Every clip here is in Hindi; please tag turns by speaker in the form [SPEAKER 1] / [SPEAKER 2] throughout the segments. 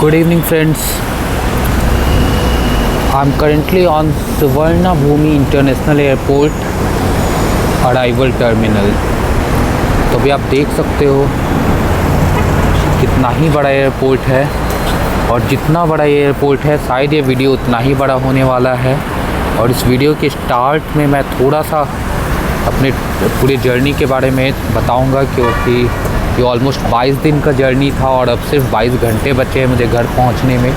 [SPEAKER 1] Good evening, friends. I'm currently on Suvarna Bhumi International Airport Arrival Terminal. तो अभी आप देख सकते हो कितना ही बड़ा एयरपोर्ट है, और जितना बड़ा ये एयरपोर्ट है शायद ये वीडियो उतना ही बड़ा होने वाला है। और इस वीडियो के स्टार्ट में मैं थोड़ा सा अपने पूरे जर्नी के बारे में बताऊंगा, क्योंकि ये ऑलमोस्ट 22 दिन का जर्नी था और अब सिर्फ 22 घंटे बचे हैं मुझे घर पहुंचने में।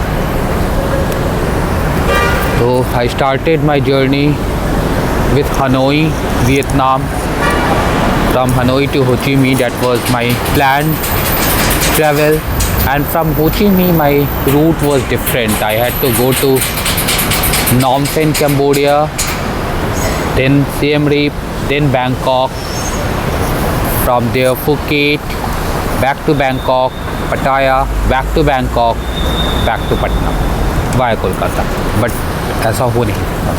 [SPEAKER 1] तो I started my journey with Hanoi, Vietnam. From Hanoi to Ho Chi Minh, that was my plan travel, and from Ho Chi Minh my route was different. I had to go to Phnom Penh, Cambodia, then Siem Reap, then Bangkok, from there Phuket, back to Bangkok, Pattaya, back to Bangkok, back to Patna via Kolkata, but ऐसा हो नहीं सकता।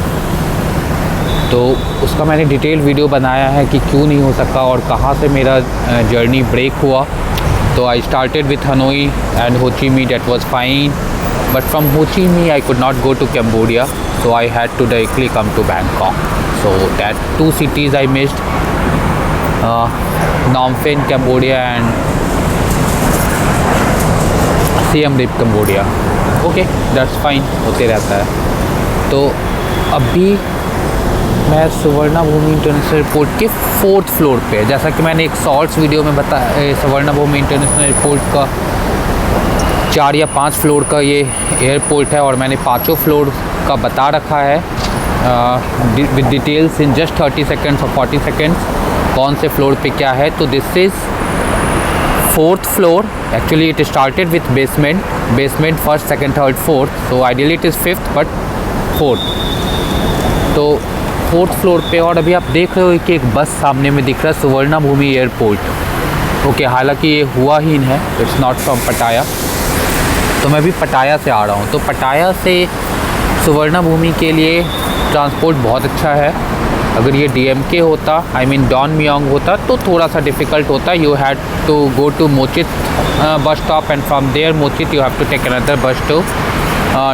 [SPEAKER 1] तो उसका मैंने डिटेल वीडियो बनाया है कि क्यों नहीं हो सका और कहाँ से मेरा जर्नी ब्रेक हुआ। So I started with Hanoi and Ho Chi Minh, that was fine, but from Ho Chi Minh I could not go to Cambodia, so I had to directly come to Bangkok. So that two cities I missed, Phnom Penh, Cambodia, and Siem Reap, Cambodia. Okay, that's fine, होते रहता है। तो अभी मैं सुवर्णा भूमि इंटरनेशनल एयरपोर्ट के 4th फ्लोर पे, जैसा कि मैंने एक शॉर्ट्स वीडियो में बताया, सुवर्णा भूमि इंटरनेशनल एयरपोर्ट का 4 या 5 फ्लोर का ये एयरपोर्ट है, और मैंने 5 फ्लोर का बता रखा है with details in just 30 seconds और 40 सेकेंड्स कौन से फ्लोर पे क्या है। तो this is 4th floor. Actually it started with basement first, second, third, fourth, so ideally it is 5th but 4th। तो 4th फ्लोर पे, और अभी आप देख रहे हो कि एक बस सामने में दिख रहा है, सुवर्णा भूमि एयरपोर्ट। ओके, हालांकि ये हुआ ही है, इट्स नॉट फ्रॉम पटाया। तो मैं भी पटाया से आ रहा हूँ। तो पटाया से सुवर्णा भूमि के लिए ट्रांसपोर्ट बहुत अच्छा है। अगर ये DMK होता, आई मीन डॉन मियांग होता, तो थोड़ा सा डिफ़िकल्ट होता। You had to go to Mochit bus stop, and from there Mochit you have to take another bus to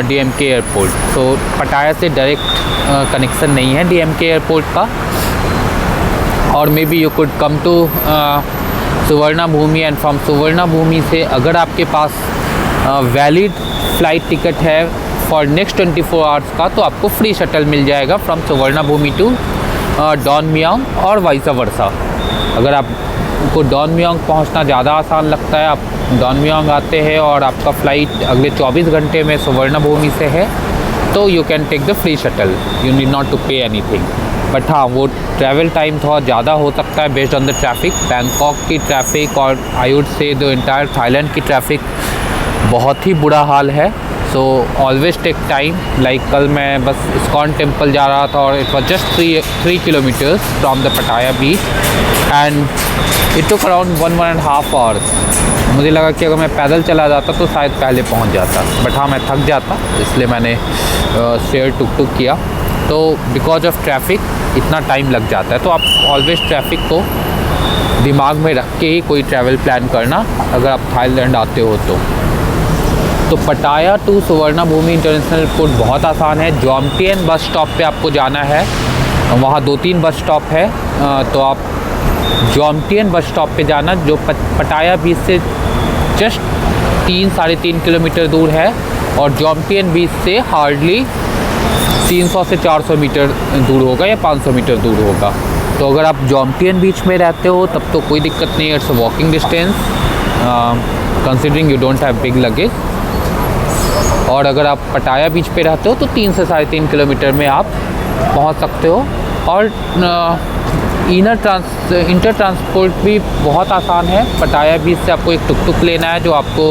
[SPEAKER 1] DMK airport. तो पटाया से डायरेक्ट कनेक्शन नहीं है DMK एयरपोर्ट का। और may be you could come to Suvarnabhumi, and from Suvarnabhumi से अगर आपके पास वैलिड फ़्लाइट टिकट है फॉर नेक्स्ट 24 आवर्स का, तो आपको फ्री शटल मिल जाएगा from Suvarnabhumi to Don Mueang और वाइस वर्सा। अगर आपको डॉन मियांग पहुंचना ज़्यादा आसान लगता है, आप डॉन मियांग आते हैं और आपका फ़्लाइट अगले 24 घंटे में सुवर्णा भूमि से है, तो you can take the free shuttle, you need not to pay anything. But हाँ, वो ट्रैवल टाइम थोड़ा ज़्यादा हो सकता है based on the traffic. Bangkok की ट्रैफिक और I would say the entire Thailand की ट्रैफिक बहुत ही बुरा हाल है। So always take time. Like कल मैं बस इस्कॉन टेम्पल जा रहा था, और it was just 3 kilometres from the Pattaya beach, and it took around 1.5 hours. मुझे लगा कि अगर मैं पैदल चला जाता तो शायद पहले पहुंच जाता, बट हाँ, मैं थक जाता, इसलिए मैंने शेयर टुक किया। तो बिकॉज ऑफ ट्रैफिक इतना टाइम लग जाता है। तो आप ऑलवेज ट्रैफिक को दिमाग में रख के ही कोई ट्रैवल प्लान करना अगर आप थाईलैंड आते हो तो Pattaya to Suvarnabhumi international airport बहुत आसान है। जॉम्टियन बस स्टॉप पे आपको जाना है, वहाँ 2-3 बस स्टॉप है। तो आप जॉम्टियन बस स्टॉप पे जाना, जो पटाया बीच से जस्ट 3-3.5 किलोमीटर दूर है, और जॉम्टियन बीच से हार्डली 300 से 400 मीटर दूर होगा या 500 मीटर दूर होगा। तो अगर आप जॉम्टियन बीच में रहते हो तब तो कोई दिक्कत नहीं है, it's walking distance considering you don't have big luggage. और अगर आप पटाया बीच पे रहते हो तो 3 से 3.5 किलोमीटर में आप पहुंच सकते हो। और इंटर ट्रांसपोर्ट भी बहुत आसान है। पटाया बीच से आपको एक टुक लेना है, जो आपको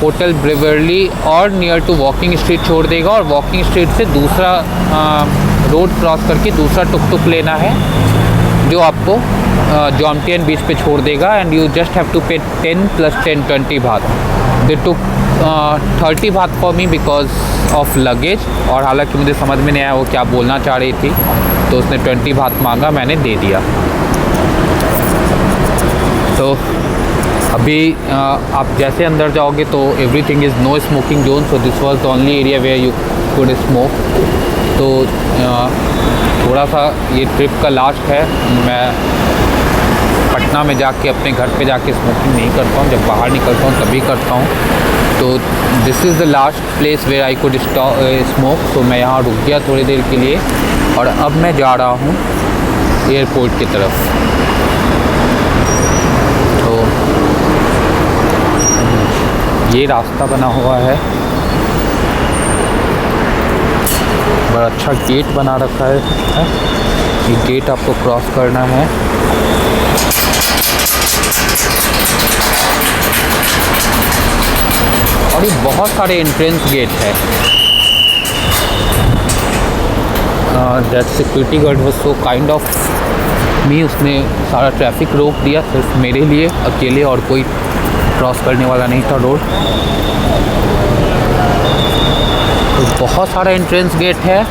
[SPEAKER 1] होटल ब्रिवरली और नियर टू वॉकिंग स्ट्रीट छोड़ देगा, और वॉकिंग स्ट्रीट से दूसरा रोड क्रॉस करके दूसरा टुक लेना है, जो आपको जॉम्टियन बीच पे छोड़ देगा, and you just have to pay 10 + 10 20 बात। दे टुक 30 बात for me because of luggage, और हालांकि मुझे समझ में नहीं आया वो क्या बोलना चाह रही थी, तो उसने 20 बात मांगा, मैंने दे दिया। तो अभी आप जैसे अंदर जाओगे तो everything is no smoking zone, so this was the only area where you could smoke. तो थोड़ा सा ये ट्रिप का लास्ट है, मैं पटना में जाके अपने घर पे जाके स्मोकिंग नहीं करता हूँ, जब बाहर निकलता हूँ तभी करता हूँ। तो this is the last place where I could smoke. तो मैं यहाँ रुक गया थोड़ी देर के लिए और अब मैं जा रहा हूँ एयरपोर्ट की तरफ। तो ये रास्ता बना हुआ है, बड़ा अच्छा गेट बना रखा है। ये गेट आपको क्रॉस करना है। और ये बहुत सारे एंट्रेंस गेट है। That security guard was so kind of me, उसने सारा ट्रैफिक रोक दिया सिर्फ मेरे लिए अकेले, और कोई क्रॉस करने वाला नहीं था रोड। तो बहुत सारा एंट्रेंस गेट है।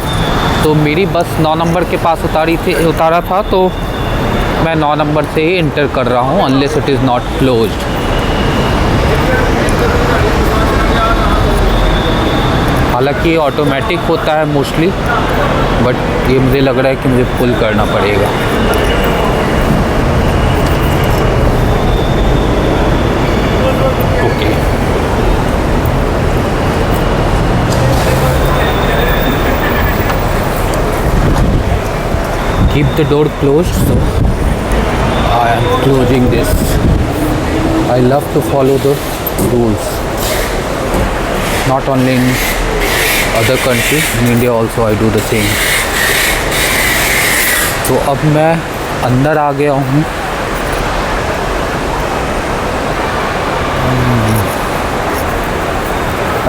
[SPEAKER 1] तो मेरी बस 9 नंबर के पास उतारा था, तो मैं 9 नंबर से ही इंटर कर रहा हूँ, unless it is not closed. हालांकि ये ऑटोमेटिक होता है मोस्टली, बट ये मुझे लग रहा है कि मुझे पुल करना पड़ेगा। Okay, keep the door closed, so I am closing this. I love to follow the rules, not only in other countries, in India also I do the same. तो अब मैं अंदर आ गया हूँ।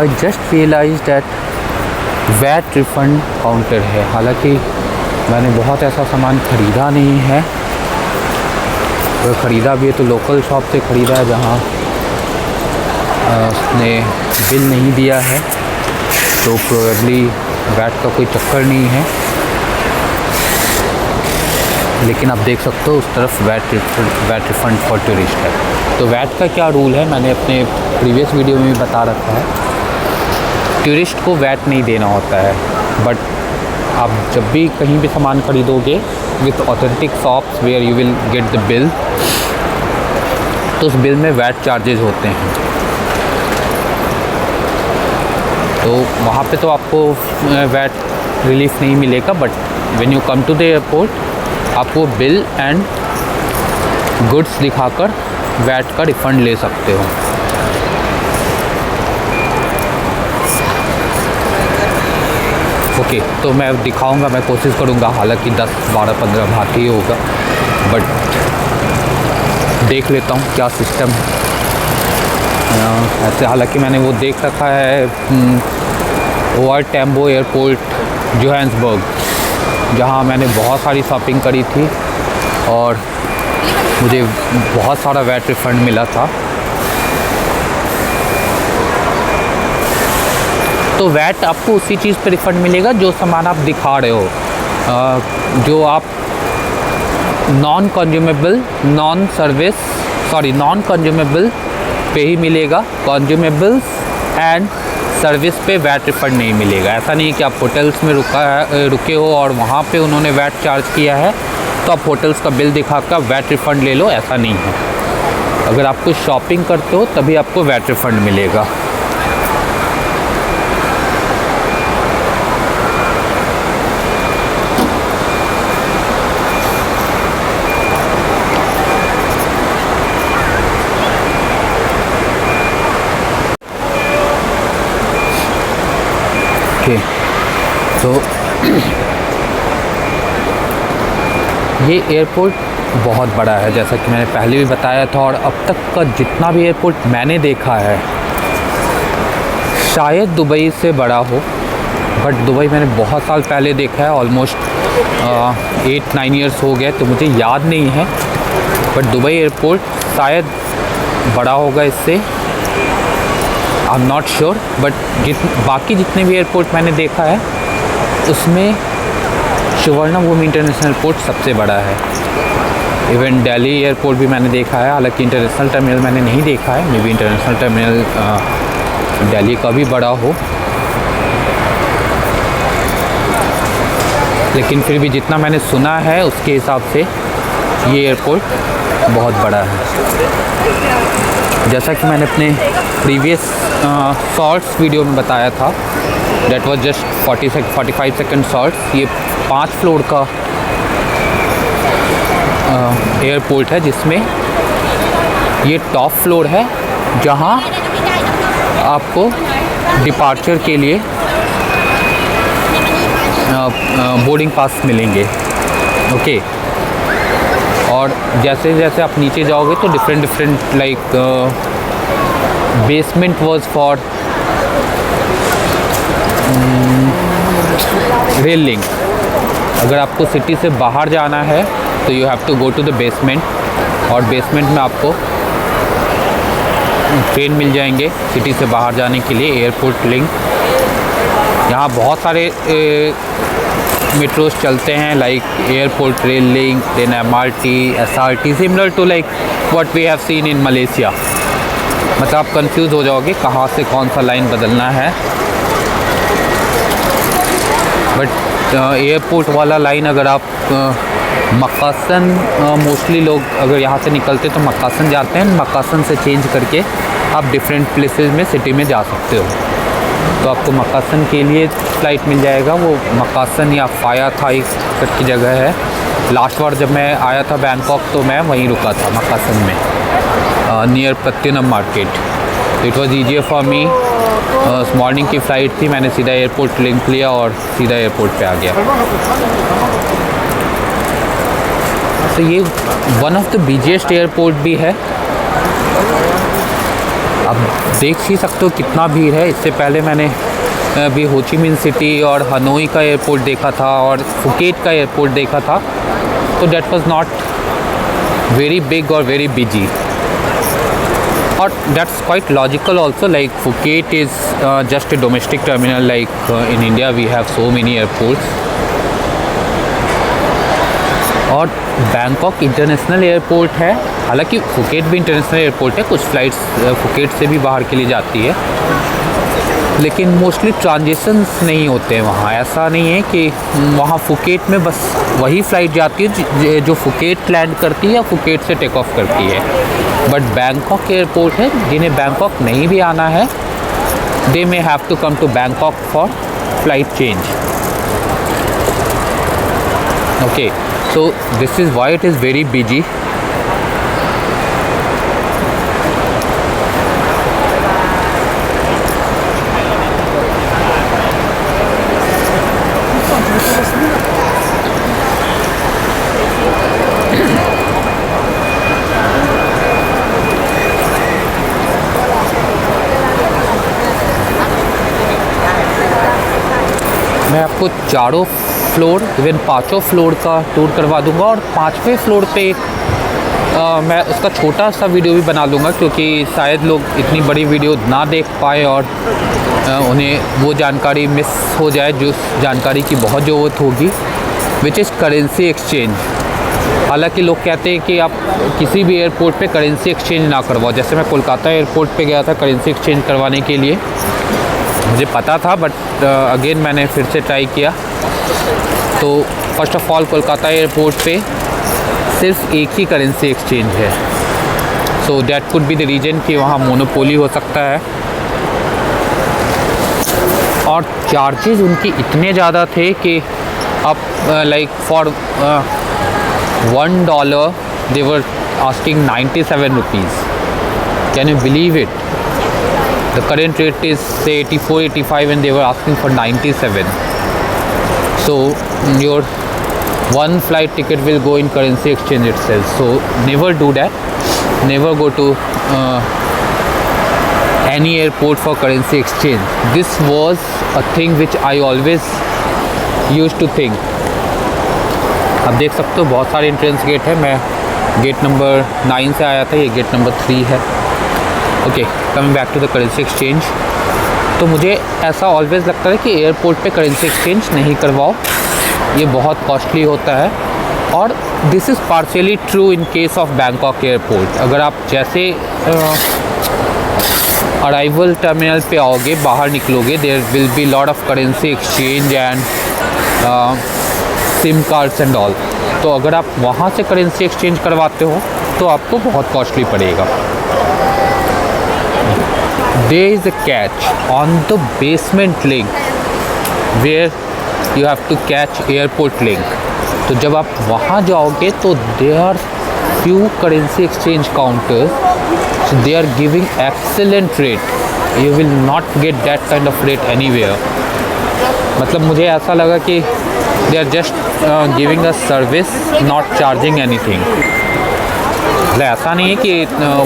[SPEAKER 1] I just realized that VAT refund counter है। हालांकि मैंने बहुत ऐसा सामान ख़रीदा नहीं है, अगर ख़रीदा भी है तो लोकल शॉप से ख़रीदा है जहाँ उसने बिल नहीं दिया है, तो प्रोबेबली वैट का कोई चक्कर नहीं है। लेकिन आप देख सकते हो उस तरफ वैट रिफ़ंड फॉर टूरिस्ट है। तो वैट का क्या रूल है मैंने अपने प्रीवियस वीडियो में भी बता रखा है। टूरिस्ट को वैट नहीं देना होता है, बट आप जब भी कहीं भी सामान ख़रीदोगे with authentic shops where you will get the bill, तो उस बिल में वैट चार्जेस होते हैं। तो वहाँ पे तो आपको वैट रिलीफ नहीं मिलेगा, but when you come to the airport आप वो बिल एंड गुड्स दिखाकर वैट का रिफ़ंड ले सकते हो। ओके, तो मैं दिखाऊंगा, मैं कोशिश करूंगा, हालांकि 10, 12, 15 बात ही होगा, बट देख लेता हूँ क्या सिस्टम है। ऐसे हालांकि मैंने वो देख रखा है ओआर टैम्बो एयरपोर्ट जोहान्सबर्ग, जहाँ मैंने बहुत सारी शॉपिंग करी थी और मुझे बहुत सारा वैट रिफ़ंड मिला था। तो वैट आपको उसी चीज़ पे रिफ़ंड मिलेगा जो सामान आप दिखा रहे हो, जो आप नॉन कंज्यूमेबल पे ही मिलेगा। कंज्यूमेबल्स एंड सर्विस पे वैट रिफ़ंड नहीं मिलेगा। ऐसा नहीं है कि आप होटल्स में रुके हो और वहाँ पे उन्होंने वैट चार्ज किया है तो आप होटल्स का बिल दिखाकर वैट रिफ़ंड ले लो, ऐसा नहीं है। अगर आप कुछ शॉपिंग करते हो तभी आपको वैट रिफ़ंड मिलेगा। ओके, तो ये एयरपोर्ट बहुत बड़ा है, जैसा कि मैंने पहले भी बताया था, और अब तक का जितना भी एयरपोर्ट मैंने देखा है शायद दुबई से बड़ा हो, बट दुबई मैंने बहुत साल पहले देखा है, ऑलमोस्ट 8-9 ईयर्स हो गए, तो मुझे याद नहीं है, बट दुबई एयरपोर्ट शायद बड़ा होगा इससे, आई एम नॉट श्योर। बट बाकी जितने भी एयरपोर्ट मैंने देखा है उसमें सुवर्णभूमि इंटरनेशनल एयरपोर्ट सबसे बड़ा है। इवन दिल्ली एयरपोर्ट भी मैंने देखा है, हालांकि इंटरनेशनल टर्मिनल मैंने नहीं देखा है। May be international terminal Delhi का भी बड़ा हो, लेकिन फिर भी जितना मैंने सुना है उसके हिसाब से ये एयरपोर्ट बहुत बड़ा है। जैसा कि मैंने अपने प्रीवियस शॉर्ट्स वीडियो में बताया था, that was just 45 second shorts. ये 5 फ्लोर का एयरपोर्ट है, जिसमें ये टॉप फ्लोर है जहां आपको डिपार्चर के लिए बोर्डिंग पास मिलेंगे। ओके, और जैसे जैसे आप नीचे जाओगे तो different like basement was for rail link. अगर आपको सिटी से बाहर जाना है तो you have to go to the basement, और बेसमेंट में आपको ट्रेन मिल जाएंगे सिटी से बाहर जाने के लिए, एयरपोर्ट लिंक। यहाँ बहुत सारे मेट्रोस चलते हैं, like airport rail link, then MRT, SRT, similar to like what we have seen in Malaysia. मतलब आप कंफ्यूज हो जाओगे कहाँ से कौन सा लाइन बदलना है, बट एयरपोर्ट वाला लाइन अगर आप मक्कासन, मोस्टली लोग अगर यहाँ से निकलते तो मक्कासन जाते हैं, मक्कासन से चेंज करके आप डिफरेंट प्लेसेस में सिटी में जा सकते हो। तो आपको मक्कासन के लिए फ़्लाइट मिल जाएगा, वो मक्कासन या फाया थाई की जगह है। लास्ट बार जब मैं आया था बैंकॉक तो मैं वहीं रुका था मक्कासन में, नियर पत्तीनम मार्केट। तो it was easier for me. Morning की फ़्लाइट थी, मैंने सीधा एयरपोर्ट लिंक लिया और सीधा एयरपोर्ट पे आ गया। तो ये one of the busiest airport भी है। आप देख ही सकते हो कितना भीड़ है। इससे पहले मैंने अभी हो ची मिन सिटी और हनोई का एयरपोर्ट देखा था और फुकेट का एयरपोर्ट देखा था, तो that was not very big और वेरी बिजी, और that's quite logical also. Like Phuket is just a domestic terminal, like in India we have so many airports. और बैंकॉक इंटरनेशनल एयरपोर्ट है, हालांकि फुकेट भी इंटरनेशनल एयरपोर्ट है, कुछ फ़्लाइट्स फुकेट से भी बाहर के लिए जाती है, लेकिन मोस्टली ट्रांजिशंस नहीं होते हैं वहाँ। ऐसा नहीं है कि वहाँ फुकेट में बस वही फ़्लाइट जाती है जो फुकेट लैंड करती है या फुकेट से टेक ऑफ करती है। बट बैंकॉक एयरपोर्ट है, जिन्हें बैंकॉक नहीं भी आना है, they may have to come to Bangkok for flight change. Okay, so this is why it is very busy. मैं आपको चारों फ्लोर, इवन 5 फ्लोर का टूर करवा दूंगा, और 5वें फ्लोर पे मैं उसका छोटा सा वीडियो भी बना लूँगा, क्योंकि शायद लोग इतनी बड़ी वीडियो ना देख पाए और उन्हें वो जानकारी मिस हो जाए जो जानकारी की बहुत ज़रूरत होगी, विच इज़ करेंसी एक्सचेंज। हालांकि लोग कहते हैं कि आप किसी भी एयरपोर्ट पे करेंसी एक्सचेंज ना करवाओ। जैसे मैं कोलकाता एयरपोर्ट पे गया था करेंसी एक्सचेंज करवाने के लिए, मुझे पता था, बट अगेन मैंने फिर से ट्राई किया। तो first of all Kolkata airport पे सिर्फ एक ही करेंसी एक्सचेंज है, so that could be the reason कि वहाँ मोनोपोली हो सकता है। और चार्जेस उनके इतने ज़्यादा थे कि आप like for $1 they were asking 97 rupees. Can you believe it? The current rate is say 84-85 and they were asking for 97. So your one flight ticket will go in currency exchange itself. So never do that. Never go to any airport for currency exchange. This was a thing which I always used to think. आप देख सकते हो बहुत सारे एंट्रेंस गेट है। मैं गेट नंबर 9 से आया था, ये गेट नंबर 3 है। Okay, coming back to the currency exchange. तो मुझे ऐसा ऑलवेज़ लगता है कि एयरपोर्ट पे करेंसी एक्सचेंज नहीं करवाओ, ये बहुत कॉस्टली होता है। और this is partially true in case of Bangkok airport. अगर आप जैसे अराइवल टर्मिनल पे आओगे, बाहर निकलोगे, there will be lot of currency exchange and SIM cards and all. तो अगर आप वहाँ से करेंसी एक्सचेंज करवाते हो तो आपको बहुत कॉस्टली पड़ेगा। There is a catch on the basement link where you have to catch airport link. तो जब आप वहाँ जाओगे तो there are few currency exchange counters, so they are giving excellent rate. You will not get that kind of rate anywhere. मतलब मुझे ऐसा लगा कि they are just giving us service, not charging anything. मतलब ऐसा नहीं है कि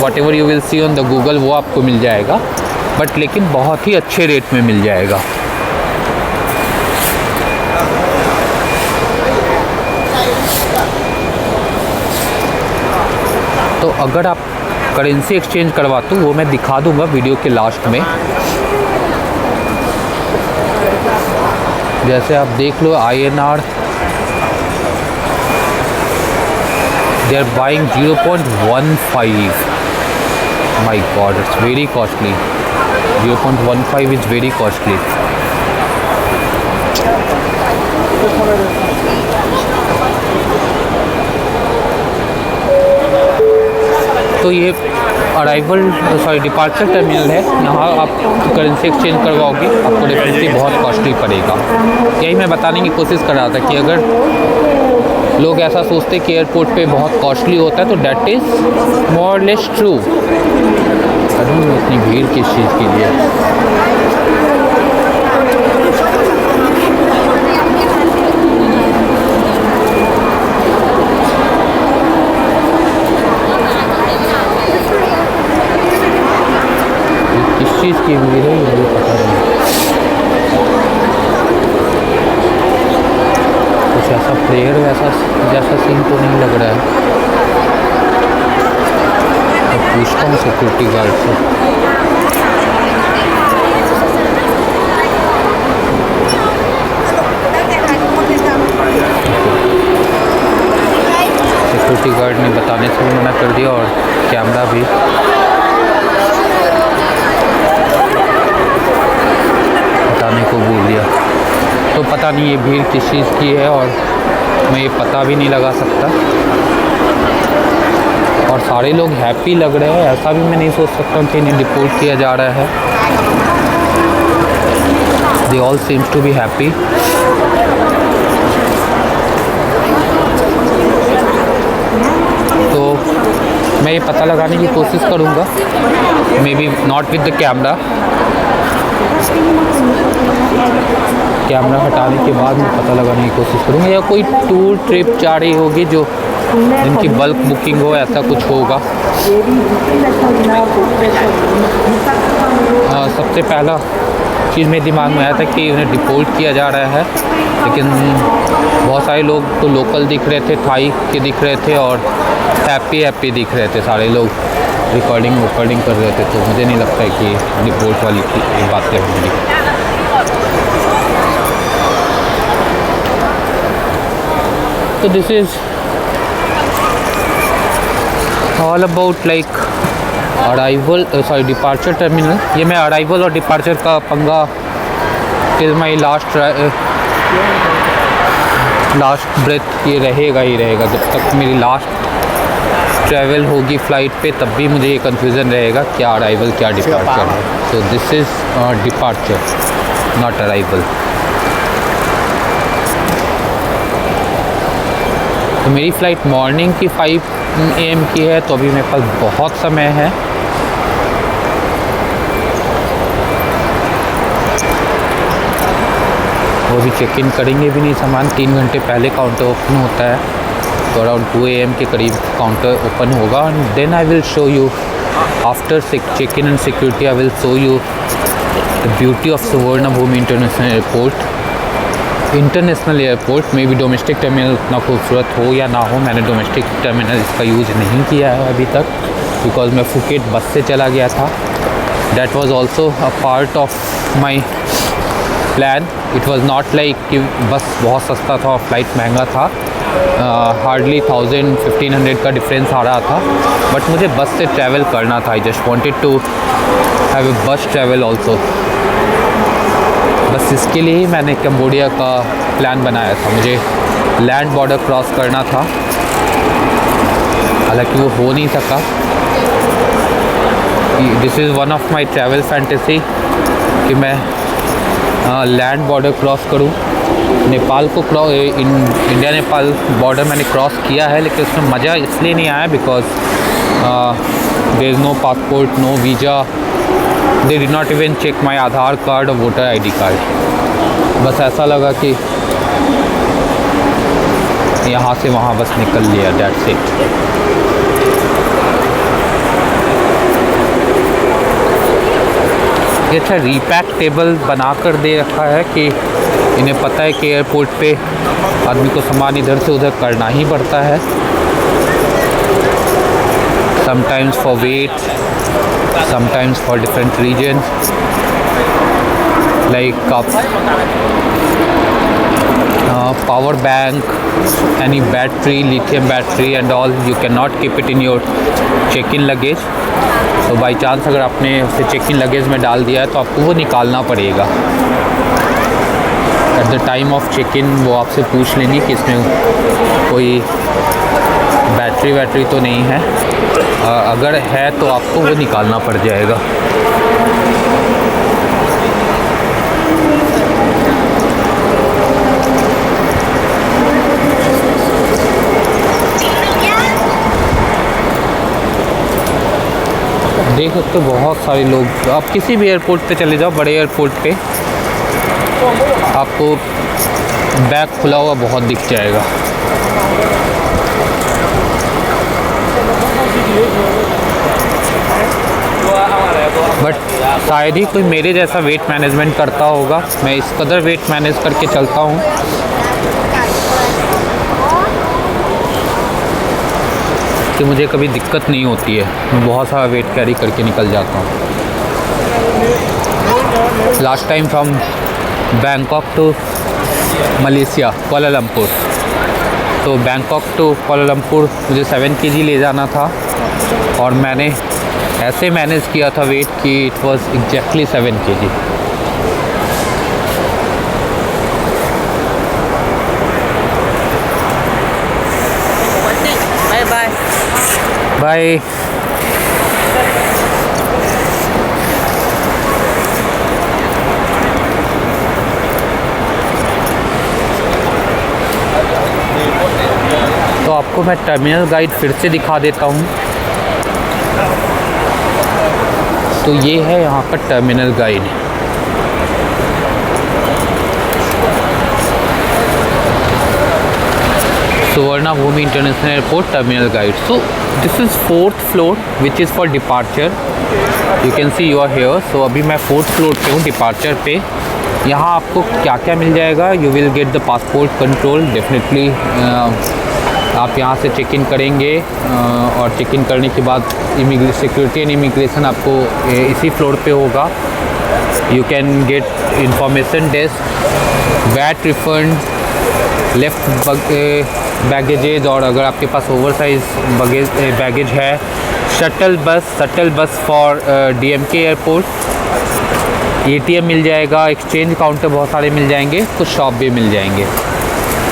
[SPEAKER 1] whatever you will see on the Google वो आपको मिल जाएगा, बट लेकिन बहुत ही अच्छे रेट में मिल जाएगा। तो अगर आप करेंसी एक्सचेंज करवाते हो वो मैं दिखा दूंगा वीडियो के लास्ट में। जैसे आप देख लो INR they are buying 0.15। My god, it's very costly. 0.15 is very costly. तो ये डिपार्चर टर्मिनल है। यहाँ आप करेंसी एक्सचेंज करवाओगे आपको डेफिनेटली बहुत कॉस्टली पड़ेगा। यही मैं बताने की कोशिश कर रहा था कि अगर लोग ऐसा सोचते कि एयरपोर्ट पे बहुत कॉस्टली होता है तो that is more less true. इतनी भीड़ किस चीज़ के लिए? चीज़ की भीड़ है ये पता नहीं। कुछ ऐसा प्रेयर वैसा जैसा सीन तो नहीं लग रहा है। मैं पूछता हूँ सिक्योरिटी गार्ड से। सिक्योरिटी गार्ड ने बताने से भी मना कर दिया और कैमरा भी। को बोल दिया। तो पता नहीं ये भीड़ किस चीज़ की है और मैं ये पता भी नहीं लगा सकता। और सारे लोग हैप्पी लग रहे हैं, ऐसा भी मैं नहीं सोच सकता कि इन्हें डिपोर्ट किया जा रहा है। They all seems to be happy. तो मैं ये पता लगाने की कोशिश करूँगा, maybe not with the camera हटाने के बाद मैं पता लगाने की कोशिश करूँगा, या कोई टूर ट्रिप जा रही होगी जो जिनकी बल्क बुकिंग हो, ऐसा कुछ होगा। सबसे पहला चीज़ मेरे दिमाग में आया था कि उन्हें डिपोर्ट किया जा रहा है, लेकिन बहुत सारे लोग तो लोकल दिख रहे थे, थाई के दिख रहे थे और हैप्पी दिख रहे थे। सारे लोग रिकॉर्डिंग कर रहे थे, तो मुझे नहीं लगता है कि डिपोर्ट वाली बातें होंगी। तो this is all about like departure terminal. ये मैं अराइवल और डिपार्चर का पंगा टिल माई लास्ट ब्रेथ ये रहेगा ही रहेगा। जब तक मेरी लास्ट ट्रैवल होगी फ़्लाइट पे तब भी मुझे ये कन्फ्यूज़न रहेगा क्या अराइवल क्या डिपार्चर है। तो this is departure not arrival. तो मेरी फ़्लाइट मॉर्निंग की 5 AM की है, तो अभी मेरे पास बहुत समय है। वो भी चेक इन करेंगे भी नहीं सामान, 3 घंटे पहले काउंटर ओपन होता है, तो अराउंड 2 AM के करीब काउंटर ओपन होगा। And then I will show you after check in and security, I will show you the beauty of Suvarnabhumi international airport. International airport में भी डोमेस्टिक टर्मिनल उतना खूबसूरत हो या ना हो, मैंने डोमेस्टिक टर्मिनल इसका यूज़ नहीं किया है अभी तक, बिकॉज मैं फुकेट बस से चला गया था। That was also a part of my plan. It was not like कि बस बहुत सस्ता था और फ्लाइट महंगा था। हार्डली 1000-1500 का डिफरेंस आ रहा था, बट मुझे बस से ट्रैवल करना था। I just wanted to have a bus travel also. बस इसके लिए ही मैंने कंबोडिया का प्लान बनाया था। मुझे लैंड बॉर्डर क्रॉस करना था, हालांकि वो हो नहीं सका। This is one of my travel fantasy कि मैं लैंड बॉर्डर क्रॉस करूं। नेपाल को इंडिया नेपाल बॉर्डर मैंने क्रॉस किया है, लेकिन उसमें मज़ा इसलिए नहीं आया because there is no passport, no visa, they did not even check my Aadhaar card और वोटर आईडी कार्ड। बस ऐसा लगा कि यहाँ से वहाँ बस निकल लिया, दैट्स इट। ये अच्छा रीपैक टेबल बना कर दे रखा है कि इन्हें पता है कि एयरपोर्ट पे आदमी को सामान इधर से उधर करना ही पड़ता है। Sometimes for wait, sometimes for different regions, like power bank, any battery, lithium battery and all, you cannot keep it in your check-in luggage. तो बाई चांस अगर आपने उसे चेक-इन लगेज में डाल दिया है तो आपको वो निकालना पड़ेगा। At the time of check-in वो आपसे पूछ लेंगे कि इसमें कोई बैटरी तो नहीं है, अगर है तो आपको वो निकालना पड़ जाएगा। देख सकते हो बहुत सारे लोग। आप किसी भी एयरपोर्ट पे चले जाओ, बड़े एयरपोर्ट पे आपको बैग खुला हुआ बहुत दिख जाएगा। बट शायद ही कोई मेरे जैसा वेट मैनेजमेंट करता होगा। मैं इस कदर वेट मैनेज करके चलता हूँ कि मुझे कभी दिक्कत नहीं होती है। मैं बहुत सारा वेट कैरी करके निकल जाता हूँ। Last time from Bangkok to Malaysia Kuala Lumpur, तो बैंकॉक टू कुआलालंपुर मुझे 7 kg ले जाना था और मैंने ऐसे मैनेज किया था वेट कि it was exactly 7 kg। Bye. तो आपको मैं टर्मिनल गाइड फिर से दिखा देता हूँ। तो ये है यहाँ का terminal guide. Suvarnabhumi international airport terminal guide. So this is 4th floor which is for departure. You can see you are here. So अभी मैं 4th floor पे हूँ, डिपार्चर पे। यहाँ आपको क्या क्या मिल जाएगा? You will get the passport control definitely. आप यहाँ से चेक इन करेंगे और चेक इन करने के बाद सिक्योरिटी एंड इमिग्रेशन आपको इसी फ्लोर पे होगा। You can get information desk, VAT refund, left baggages, और अगर आपके पास ओवर साइज बैगेज है, shuttle bus for DMK airport, ATM मिल जाएगा, एक्सचेंज काउंटर बहुत सारे मिल जाएंगे, कुछ शॉप भी मिल जाएंगे।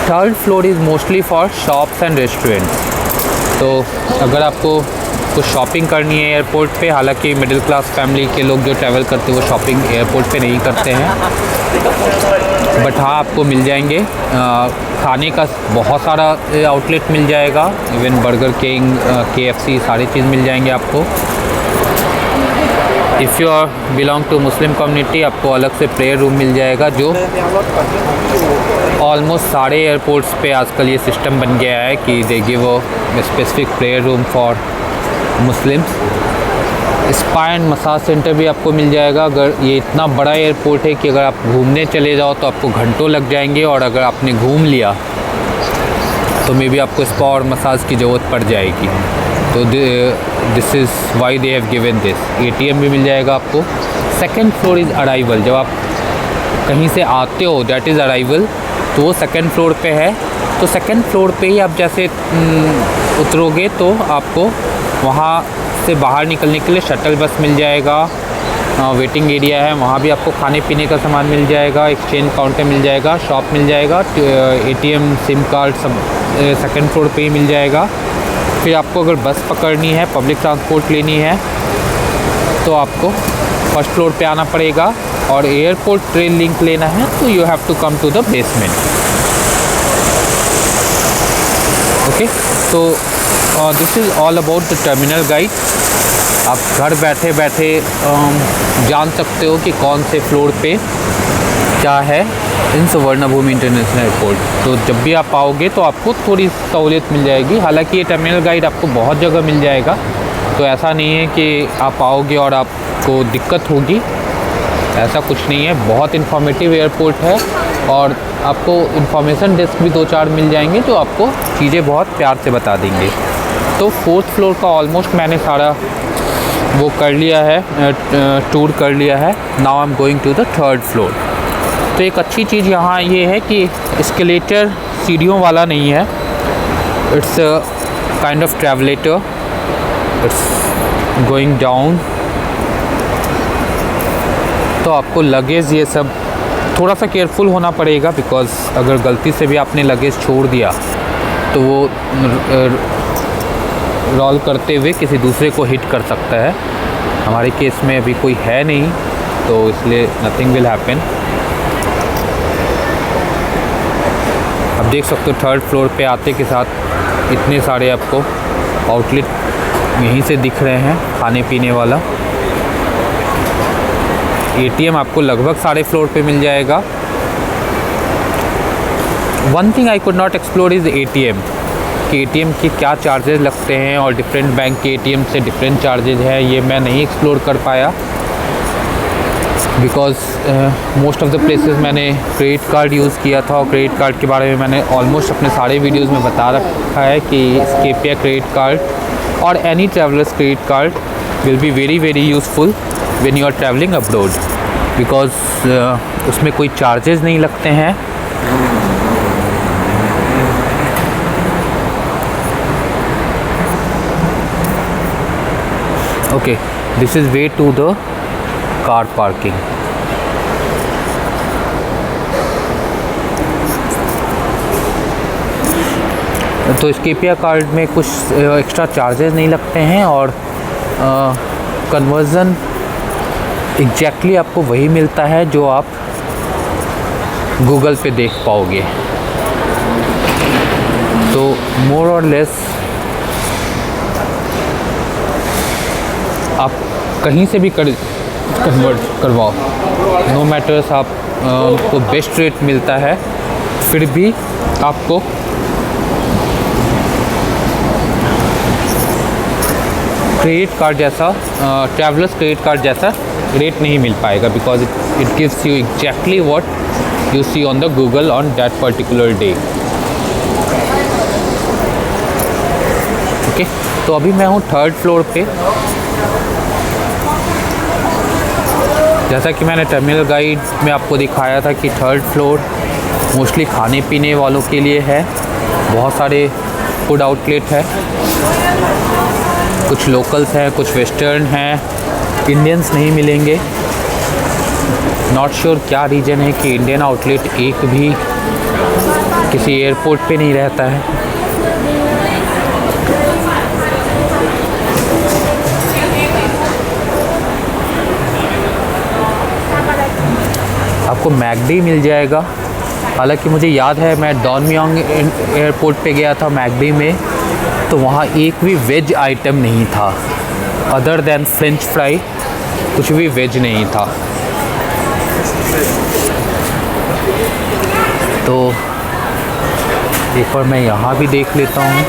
[SPEAKER 1] 3rd floor is mostly for shops and restaurants. तो अगर आपको कुछ शॉपिंग करनी है एयरपोर्ट पे, हालांकि मिडिल क्लास फैमिली के लोग जो ट्रैवल करते हैं वो शॉपिंग एयरपोर्ट पे नहीं करते हैं, बट हाँ आपको मिल जाएंगे। खाने का बहुत सारा आउटलेट मिल जाएगा, इवन बर्गर किंग, KFC, सारी चीज़ मिल जाएंगे आपको। If you are belong to Muslim community, आपको अलग से प्रेयर रूम मिल जाएगा, जो ऑलमोस्ट सारे एयरपोर्ट्स पे आजकल ये सिस्टम बन गया है कि they give a specific prayer room for Muslims. Spa and massage centre भी आपको मिल जाएगा। अगर ये इतना बड़ा एयरपोर्ट है कि अगर आप घूमने चले जाओ तो आपको घंटों लग जाएंगे, और अगर आपने घूम लिया तो मे बी आपको स्पा और मसाज की ज़रूरत पड़ जाएगी। तो this is why they have given this. ATM भी मिल जाएगा आपको। 2nd floor is arrival. जब आप कहीं से आते हो, दैट इज़ अराइवल, तो वो 2nd floor पे है। तो तो सेकंड फ्लोर पे ही आप जैसे उतरोगे तो आपको वहाँ से बाहर निकलने के लिए शटल बस मिल जाएगा, वेटिंग एरिया है, वहाँ भी आपको खाने पीने का सामान मिल जाएगा, एक्सचेंज काउंटर मिल जाएगा, शॉप मिल जाएगा, एटीएम, सिम कार्ड सब सेकंड फ्लोर पे ही मिल जाएगा। फिर आपको अगर बस पकड़नी है, पब्लिक ट्रांसपोर्ट लेनी है तो आपको फर्स्ट फ्लोर पे आना पड़ेगा, और एयरपोर्ट ट्रेन लिंक लेना है तो you have to come to the basement. Okay, तो this is all about the terminal guide. आप घर बैठे बैठे जान सकते हो कि कौन से फ्लोर पे क्या है इन सुवर्णभूमि इंटरनेशनल एयरपोर्ट। तो जब भी आप आओगे तो आपको थोड़ी सहूलियत मिल जाएगी। हालांकि ये टर्मिनल गाइड आपको बहुत जगह मिल जाएगा, तो ऐसा नहीं है कि आप आओगे और आपको दिक्कत होगी, ऐसा कुछ नहीं है। बहुत इन्फॉर्मेटिव एयरपोर्ट है, और आपको इन्फॉर्मेशन डेस्क भी 2-4 मिल जाएंगे जो आपको चीज़ें बहुत प्यार से बता देंगे। तो फोर्थ फ्लोर का ऑलमोस्ट मैंने सारा वो कर लिया है, टूर कर लिया है। Now I am going to the third floor. तो एक अच्छी चीज़ यहाँ ये है कि एस्केलेटर सीढ़ियों वाला नहीं है, it's kind of travelator, it's going down. तो आपको लगेज ये सब थोड़ा सा केयरफुल होना पड़ेगा, बिकॉज़ अगर गलती से भी आपने लगेज छोड़ दिया तो वो रोल करते हुए किसी दूसरे को हिट कर सकता है। हमारे केस में अभी कोई है नहीं, तो इसलिए नथिंग विल हैपन। आप देख सकते हो थर्ड फ्लोर पे आते के साथ इतने सारे आपको आउटलेट यहीं से दिख रहे हैं खाने पीने वाला। एटीएम आपको लगभग सारे फ्लोर पे मिल जाएगा। One thing I could not explore is ATM, कि एटीएम के क्या चार्जेस लगते हैं और डिफरेंट बैंक के एटीएम से डिफरेंट चार्जेस हैं, ये मैं नहीं एक्सप्लोर कर पाया, because most of the places मैंने क्रेडिट कार्ड यूज़ किया था, और क्रेडिट कार्ड के बारे में मैंने ऑलमोस्ट अपने सारे वीडियोज़ में बता रखा है कि स्केपिया क्रेडिट कार्ड और any travellers credit card will be very useful when you are travelling abroad, because उसमें कोई चार्जेस नहीं लगते हैं। Okay, this is way to the car parking. तो स्केपिया कार्ड में कुछ एक्स्ट्रा चार्जेस नहीं लगते हैं, और कन्वर्ज़न एग्जैक्टली आपको वही मिलता है जो आप गूगल पे देख पाओगे। तो मोर और लेस आप कहीं से भी कन्वर्ट करवाओ, नो मैटर्स, आप को बेस्ट रेट मिलता है, फिर भी आपको क्रेडिट कार्ड जैसा, ट्रैवलर्स क्रेडिट कार्ड जैसा रेट नहीं मिल पाएगा, because it gives you exactly what you see on the Google on that particular day. Okay, तो अभी मैं हूँ थर्ड फ्लोर पे। जैसा कि मैंने टर्मिनल गाइड में आपको दिखाया था कि थर्ड फ्लोर मोस्टली खाने पीने वालों के लिए है, बहुत सारे फूड आउटलेट है, कुछ लोकल्स हैं, कुछ वेस्टर्न हैं, इंडियंस नहीं मिलेंगे। नॉट श्योर क्या रीज़न है कि इंडियन आउटलेट एक भी किसी एयरपोर्ट पे नहीं रहता है। आपको मैकडी मिल जाएगा। हालांकि मुझे याद है मैं डॉनमियोंग एयरपोर्ट पे गया था मैकडी में, तो वहाँ एक भी वेज आइटम नहीं था, अदर देन फ्रेंच फ्राई कुछ भी वेज नहीं था। तो एक बार मैं यहाँ भी देख लेता हूँ।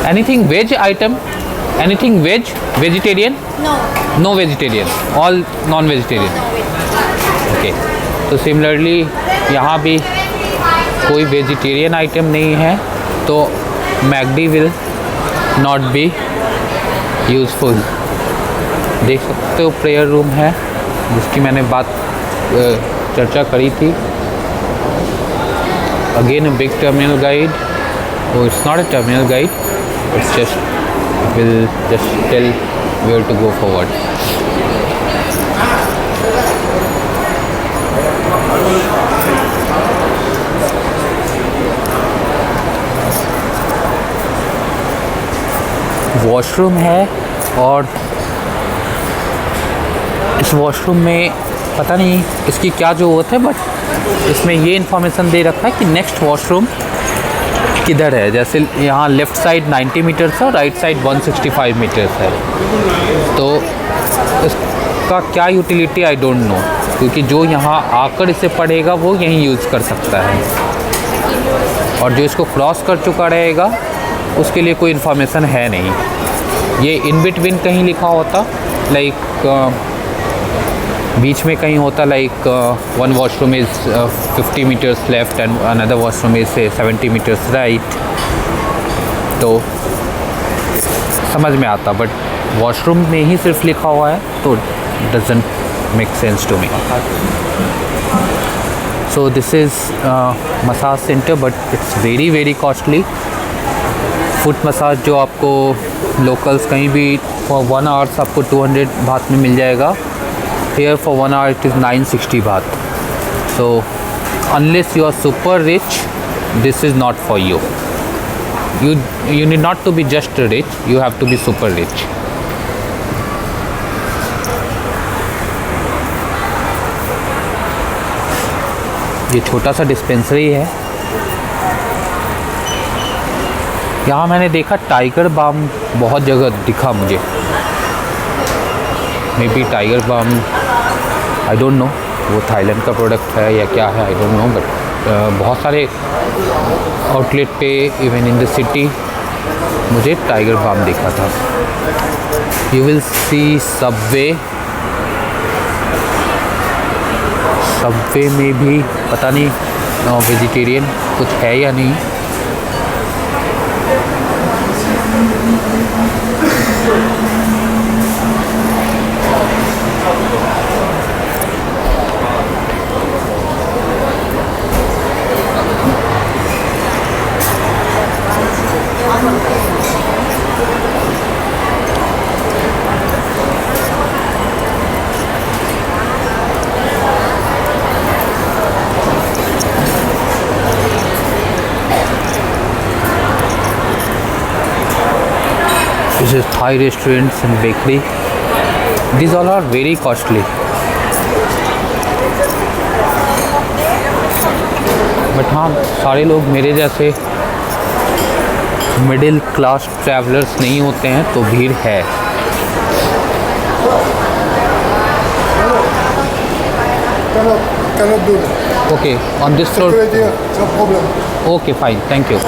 [SPEAKER 1] Anything veg item, anything veg, vegetarian? No vegetarian, all non vegetarian. Okay, तो सिमिलरली यहाँ भी कोई वेजिटेरियन आइटम नहीं है, तो McD will not be useful. देख सकते हो प्रेयर रूम है, जिसकी मैंने चर्चा करी थी. Again a big terminal guide. Oh, it's not a terminal guide. It's just will just tell where to go forward. Washroom है और इस वॉशरूम में पता नहीं इसकी क्या ज़रूरत है, बट इसमें ये इन्फॉर्मेशन दे रखा है कि नेक्स्ट वॉशरूम किधर है. जैसे यहाँ लेफ़्ट साइड 90 मीटर्स है और राइट साइड 165 मीटर्स है. तो इसका क्या यूटिलिटी आई डोंट नो, क्योंकि जो यहाँ आकर इसे पढ़ेगा वो यहीं यूज़ कर सकता है, और जो इसको क्रॉस कर चुका रहेगा उसके लिए कोई इन्फॉर्मेशन है नहीं. ये इन बिटवीन कहीं लिखा होता, लाइक बीच में कहीं होता, like one washroom is 50 metres left and another washroom is 70 metres right, तो समझ में आता. बट वॉशरूम में ही सिर्फ लिखा हुआ है तो doesn't make sense to me. So this is massage centre, but it's very very costly. Foot massage जो आपको लोकल्स कहीं भी फॉर 1 आवर्स आपको 200 बात में मिल जाएगा. Here for 1 hour it is 960 baht. So unless you are super rich, this is not for you. You need not to be just rich, you have to be super rich. ये छोटा सा डिस्पेंसरी है. यहाँ मैंने देखा टाइगर बाम बहुत जगह दिखा मुझे. Maybe tiger balm I don't know वो थाईलैंड का प्रोडक्ट है या क्या है, आई डोंट नो. बट बहुत सारे आउटलेट पे इवन इन द सिटी मुझे टाइगर बाम देखा था. यू विल सी सबवे में भी पता नहीं वेजिटेरियन कुछ है या नहीं. This is Thai restaurants and bakery. These all are very costly. But हाँ, सारे लोग मेरे जैसे मिडिल क्लास ट्रैवलर्स नहीं होते हैं तो भीड़ है.
[SPEAKER 2] Cannot do that.
[SPEAKER 1] Okay, on this floor.
[SPEAKER 2] No problem.
[SPEAKER 1] Okay, fine. Thank you.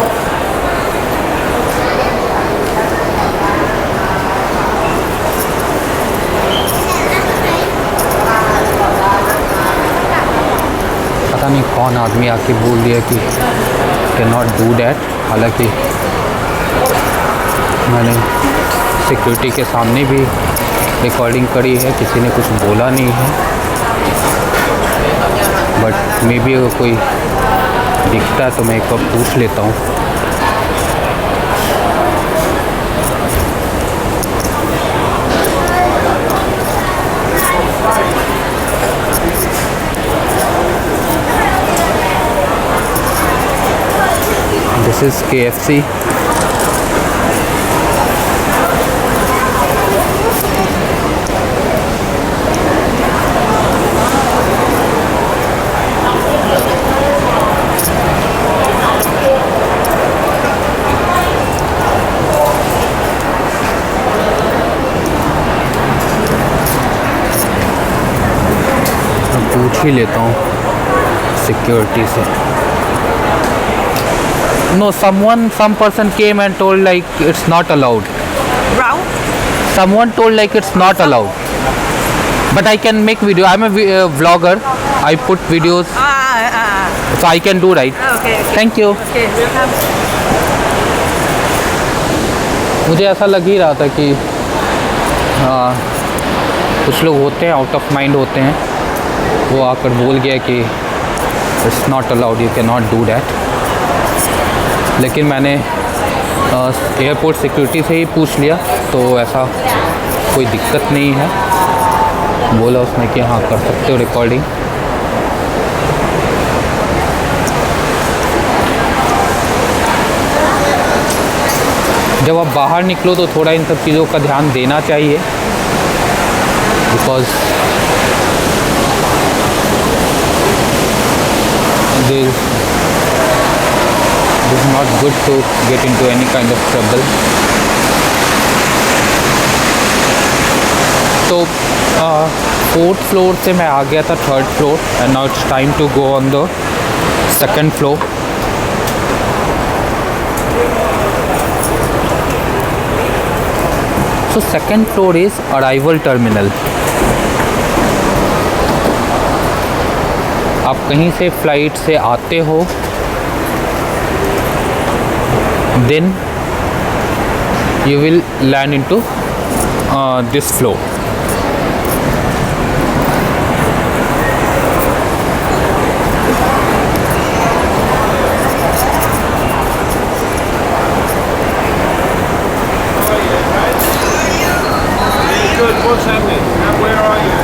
[SPEAKER 1] पता नहीं कौन आदमी आके बोल दिया कि कैन नॉट डू डैट. हालांकि मैंने सिक्योरिटी के सामने भी रिकॉर्डिंग करी है, किसी ने कुछ बोला नहीं है. बट मे बी अगर कोई दिखता है तो मैं एक बार पूछ लेता हूँ. This is KFC. पूछ ही लेता हूँ सिक्योरिटी से. No, some person came and told like it's not allowed.
[SPEAKER 3] Brown?
[SPEAKER 1] Someone told like it's not allowed. But I can make video. I'm a vlogger. I put videos. So I can do, right?
[SPEAKER 3] Okay.
[SPEAKER 1] Thank you.
[SPEAKER 3] Okay, welcome.
[SPEAKER 1] मुझे ऐसा लग ही रहा था कि कुछ लोग होते हैं आउट ऑफ माइंड होते हैं, वो आकर बोल गया कि it's not allowed, you can not do that. लेकिन मैंने एयरपोर्ट सिक्योरिटी से ही पूछ लिया तो ऐसा कोई दिक्कत नहीं है, बोला उसने कि हाँ कर सकते हो रिकॉर्डिंग। जब आप बाहर निकलो तो थोड़ा इन सब चीज़ों का ध्यान देना चाहिए, because this is not good to get into any kind of trouble. तो 4th फ्लोर से मैं आ गया था 3rd floor and now it's time to go on the 2nd floor. So 2nd floor is arrival terminal। आप कहीं से फ्लाइट से आते हो, then you will land into this floor।
[SPEAKER 3] What's happening? Where are you?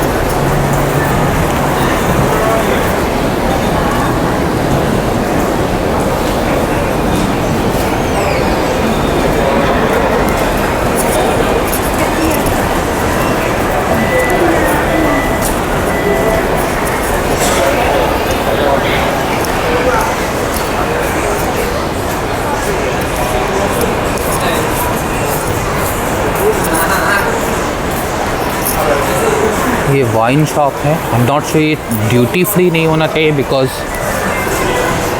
[SPEAKER 1] ये वाइन शॉप है। आई एम नॉट श्योर ये ड्यूटी फ्री नहीं होना चाहिए, because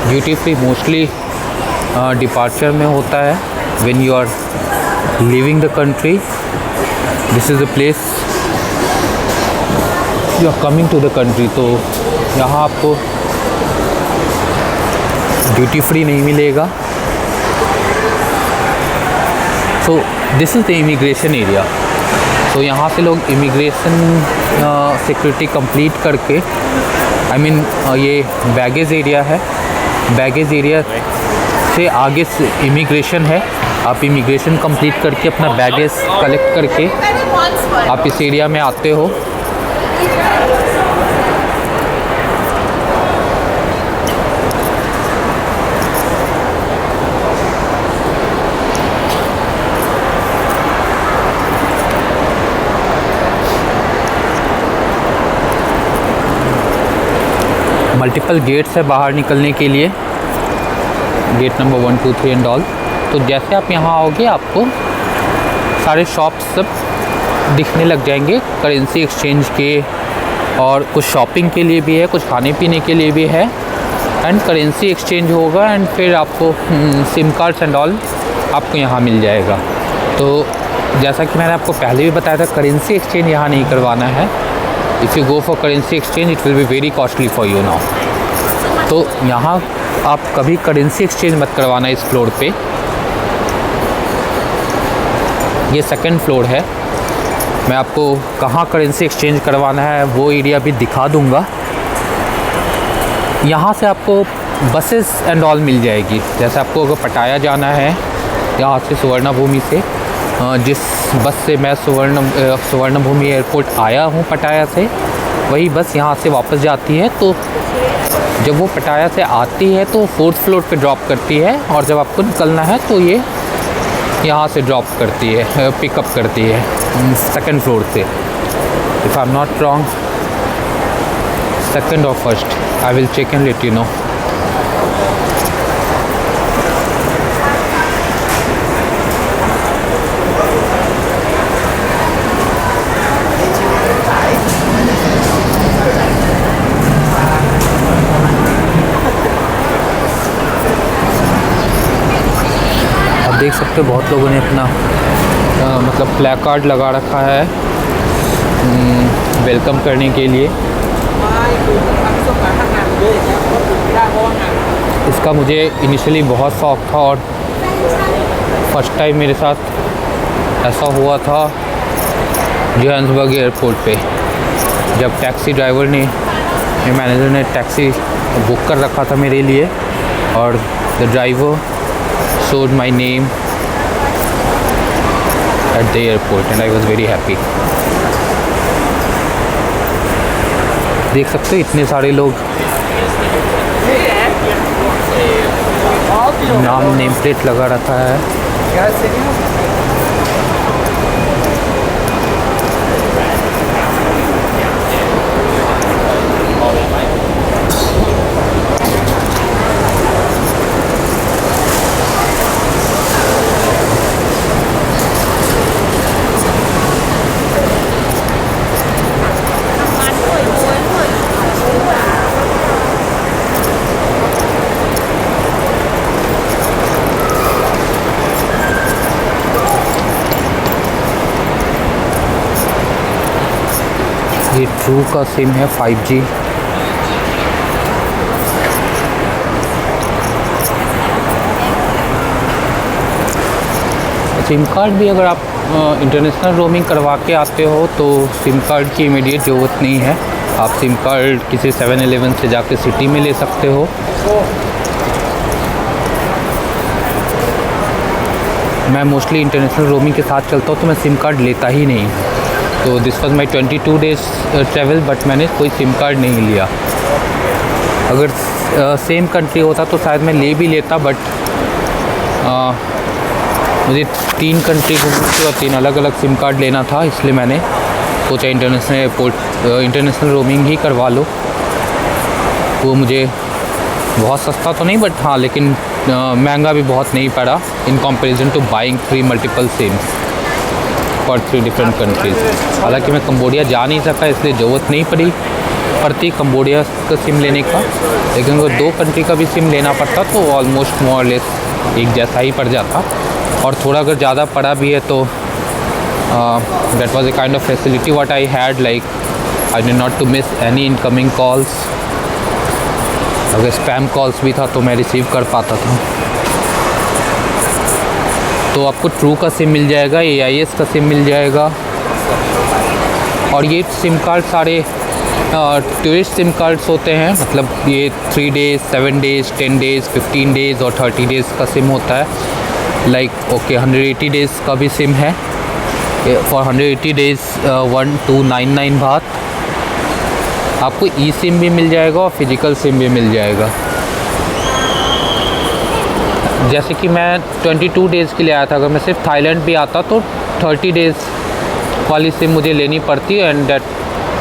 [SPEAKER 1] duty free mostly departure में होता है when you are leaving the country. This is the place you are coming to the country, तो यहाँ आपको ड्यूटी फ्री नहीं मिलेगा। So this is the immigration area. तो यहाँ से लोग इमिग्रेशन सिक्योरिटी कंप्लीट करके, आई मीन ये बैगेज एरिया है, बैगेज एरिया से आगे से इमिग्रेशन है। आप इमिग्रेशन कंप्लीट करके अपना बैगेज कलेक्ट करके आप इस एरिया में आते हो। मल्टीपल गेट्स है बाहर निकलने के लिए, गेट नंबर 1, 2, 3 एंड ऑल। तो जैसे आप यहाँ आओगे आपको सारे शॉप्स सब दिखने लग जाएंगे करेंसी एक्सचेंज के, और कुछ शॉपिंग के लिए भी है, कुछ खाने पीने के लिए भी है। एंड करेंसी एक्सचेंज होगा एंड फिर आपको सिम कार्ड्स एंड ऑल आपको यहाँ मिल जाएगा। तो जैसा कि मैंने आपको पहले भी बताया था, करेंसी एक्सचेंज यहाँ नहीं करवाना है। If you go for currency exchange it will be very costly for you now. तो यहाँ आप कभी करेंसी एक्सचेंज मत करवाना इस फ्लोर पे। ये 2nd फ्लोर है। मैं आपको कहाँ करेंसी एक्सचेंज करवाना है वो एरिया भी दिखा दूँगा। यहाँ से आपको बसेस एंड ऑल मिल जाएगी। जैसे आपको अगर पटाया जाना है यहाँ से सुवर्णभूमि से, जिस बस से मैं सुवर्णभूमि एयरपोर्ट आया हूँ पटाया से, वही बस यहाँ से वापस जाती है। तो जब वो पटाया से आती है तो 4th फ्लोर पे ड्रॉप करती है, और जब आपको निकलना है तो ये यहाँ से ड्रॉप करती है, पिकअप करती है 2nd फ्लोर से। If I am not wrong 2nd और 1st, I will check and let you know. देख सकते हो बहुत लोगों ने अपना मतलब प्लेकार्ड लगा रखा है वेलकम करने के लिए। इसका मुझे इनिशियली बहुत शौक था, और फर्स्ट टाइम मेरे साथ ऐसा हुआ था जोहान्सबर्ग एयरपोर्ट पे। जब टैक्सी ड्राइवर ने, मैनेजर ने टैक्सी बुक कर रखा था मेरे लिए, और the driver showed my name at the airport and I was very happy. देख सकते हो इतने सारे लोग, नाम नेम प्लेट लगा रखा है। ये ट्रू का सिम है 5G। सिम कार्ड भी अगर आप इंटरनेशनल रोमिंग करवा के आते हो तो सिम कार्ड की इमीडिएट ज़रूरत नहीं है। आप सिम कार्ड किसी 7-Eleven से जाके सिटी में ले सकते हो। मैं मोस्टली इंटरनेशनल रोमिंग के साथ चलता हूँ तो मैं सिम कार्ड लेता ही नहीं। तो this was my 22 days travel, but मैंने कोई सिम कार्ड नहीं लिया। अगर सेम कंट्री होता तो शायद मैं ले भी लेता, बट मुझे 3 कंट्री घूमने के और 3 अलग अलग सिम कार्ड लेना था, इसलिए मैंने सोचा इंटरनेशनल रोमिंग ही करवा लो। वो मुझे बहुत सस्ता तो नहीं, बट हाँ, लेकिन महंगा भी बहुत नहीं पड़ा in comparison to buying 3 multiple SIMs for 3 different countries. हालांकि मैं कंबोडिया जा नहीं सका, इसलिए ज़रूरत नहीं पड़ती कंबोडिया का सिम लेने का, लेकिन अगर 2 कंट्री का भी सिम लेना पड़ता तो ऑलमोस्ट मोर और लेस एक जैसा ही पड़ जाता। और थोड़ा अगर ज़्यादा पड़ा भी है तो that was a kind of facility what I had, like I did not to miss any incoming calls. अगर स्पैम कॉल्स भी था तो मैं रिसीव कर पाता था। तो आपको ट्रू का सिम मिल जाएगा, AIS का सिम मिल जाएगा, और ये सिम कार्ड सारे टूरिस्ट सिम कार्ड्स होते हैं। मतलब ये 3 डेज़, 7 डेज़, 10 डेज़, 15 डेज़ और 30 डेज़ का सिम होता है। लाइक 180 डेज़ का भी सिम है। फॉर 180 डेज़ 1299 बात। आपको ई सिम भी मिल जाएगा और फिजिकल सिम भी मिल जाएगा। जैसे कि मैं 22 डेज़ के लिए आया था, अगर मैं सिर्फ थाईलैंड भी आता तो 30 डेज़ वाली सिम मुझे लेनी पड़ती, and that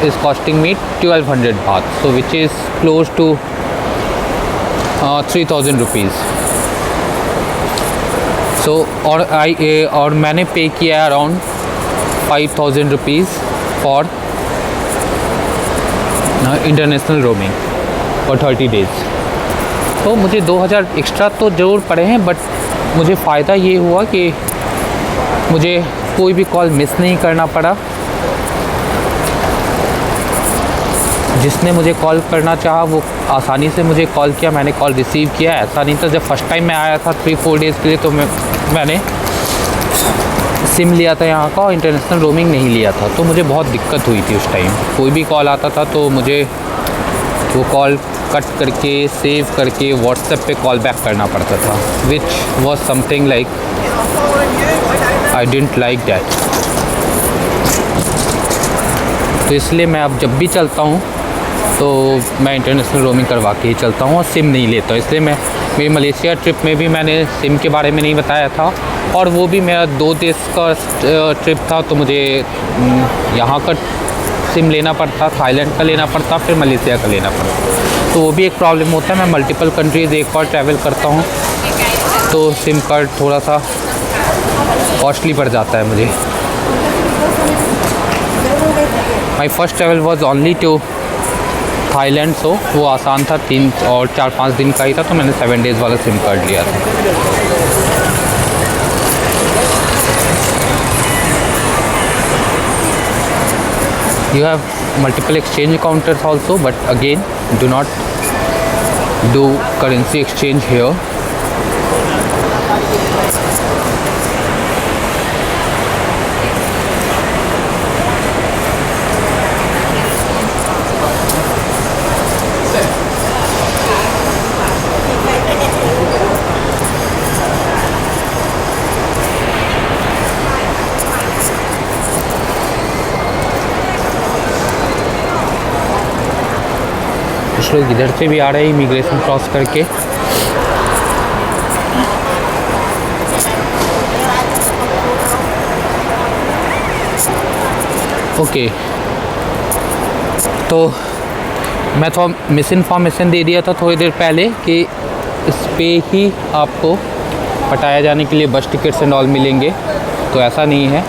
[SPEAKER 1] is costing me 1200 baht, so which is close to 3000 rupees. So और मैंने पे किया around 5000 rupees for international roaming for 30 days. तो मुझे 2000 एक्स्ट्रा तो ज़रूर पड़े हैं, बट मुझे फ़ायदा ये हुआ कि मुझे कोई भी कॉल मिस नहीं करना पड़ा। जिसने मुझे कॉल करना चाहा वो आसानी से मुझे कॉल किया, मैंने कॉल रिसीव किया। ऐसा नहीं था, जब फर्स्ट टाइम मैं आया था 3-4 डेज़ के लिए तो मैंने सिम लिया था यहाँ का और इंटरनेशनल रोमिंग नहीं लिया था, तो मुझे बहुत दिक्कत हुई थी उस टाइम। कोई भी कॉल आता था तो मुझे वो कॉल कट करके सेव करके व्हाट्सएप पे कॉल बैक करना पड़ता था, which was something like I didn't like that. तो इसलिए मैं अब जब भी चलता हूँ तो मैं इंटरनेशनल रोमिंग करवा के ही चलता हूँ और सिम नहीं लेता हूँ। इसलिए मेरी मलेशिया ट्रिप में भी मैंने सिम के बारे में नहीं बताया था, और वो भी मेरा 2 देश का ट्रिप था, तो मुझे यहाँ का सिम लेना पड़ता, थाईलैंड का लेना पड़ता, फिर मलेशिया का लेना पड़ता। तो वो भी एक प्रॉब्लम होता है। मैं मल्टीपल कंट्रीज़ एक बार ट्रैवल करता हूँ तो सिम कार्ड थोड़ा सा कॉस्टली पड़ जाता है मुझे। My first travel was only to Thailand, so वो आसान था, 3 और 4-5 दिन का ही था, तो मैंने 7 डेज़ वाला सिम कार्ड लिया था। You have multiple exchange counters also, but again do not do currency exchange here. कुछ लोग इधर से भी आ रहे हैं इमिग्रेशन क्रॉस करके। ओके, तो मैं थोड़ा मिस इन्फॉर्मेशन दे दिया था थोड़ी देर पहले कि इस पे ही आपको पटाया जाने के लिए बस टिकट्स एंड ऑल मिलेंगे। तो ऐसा नहीं है,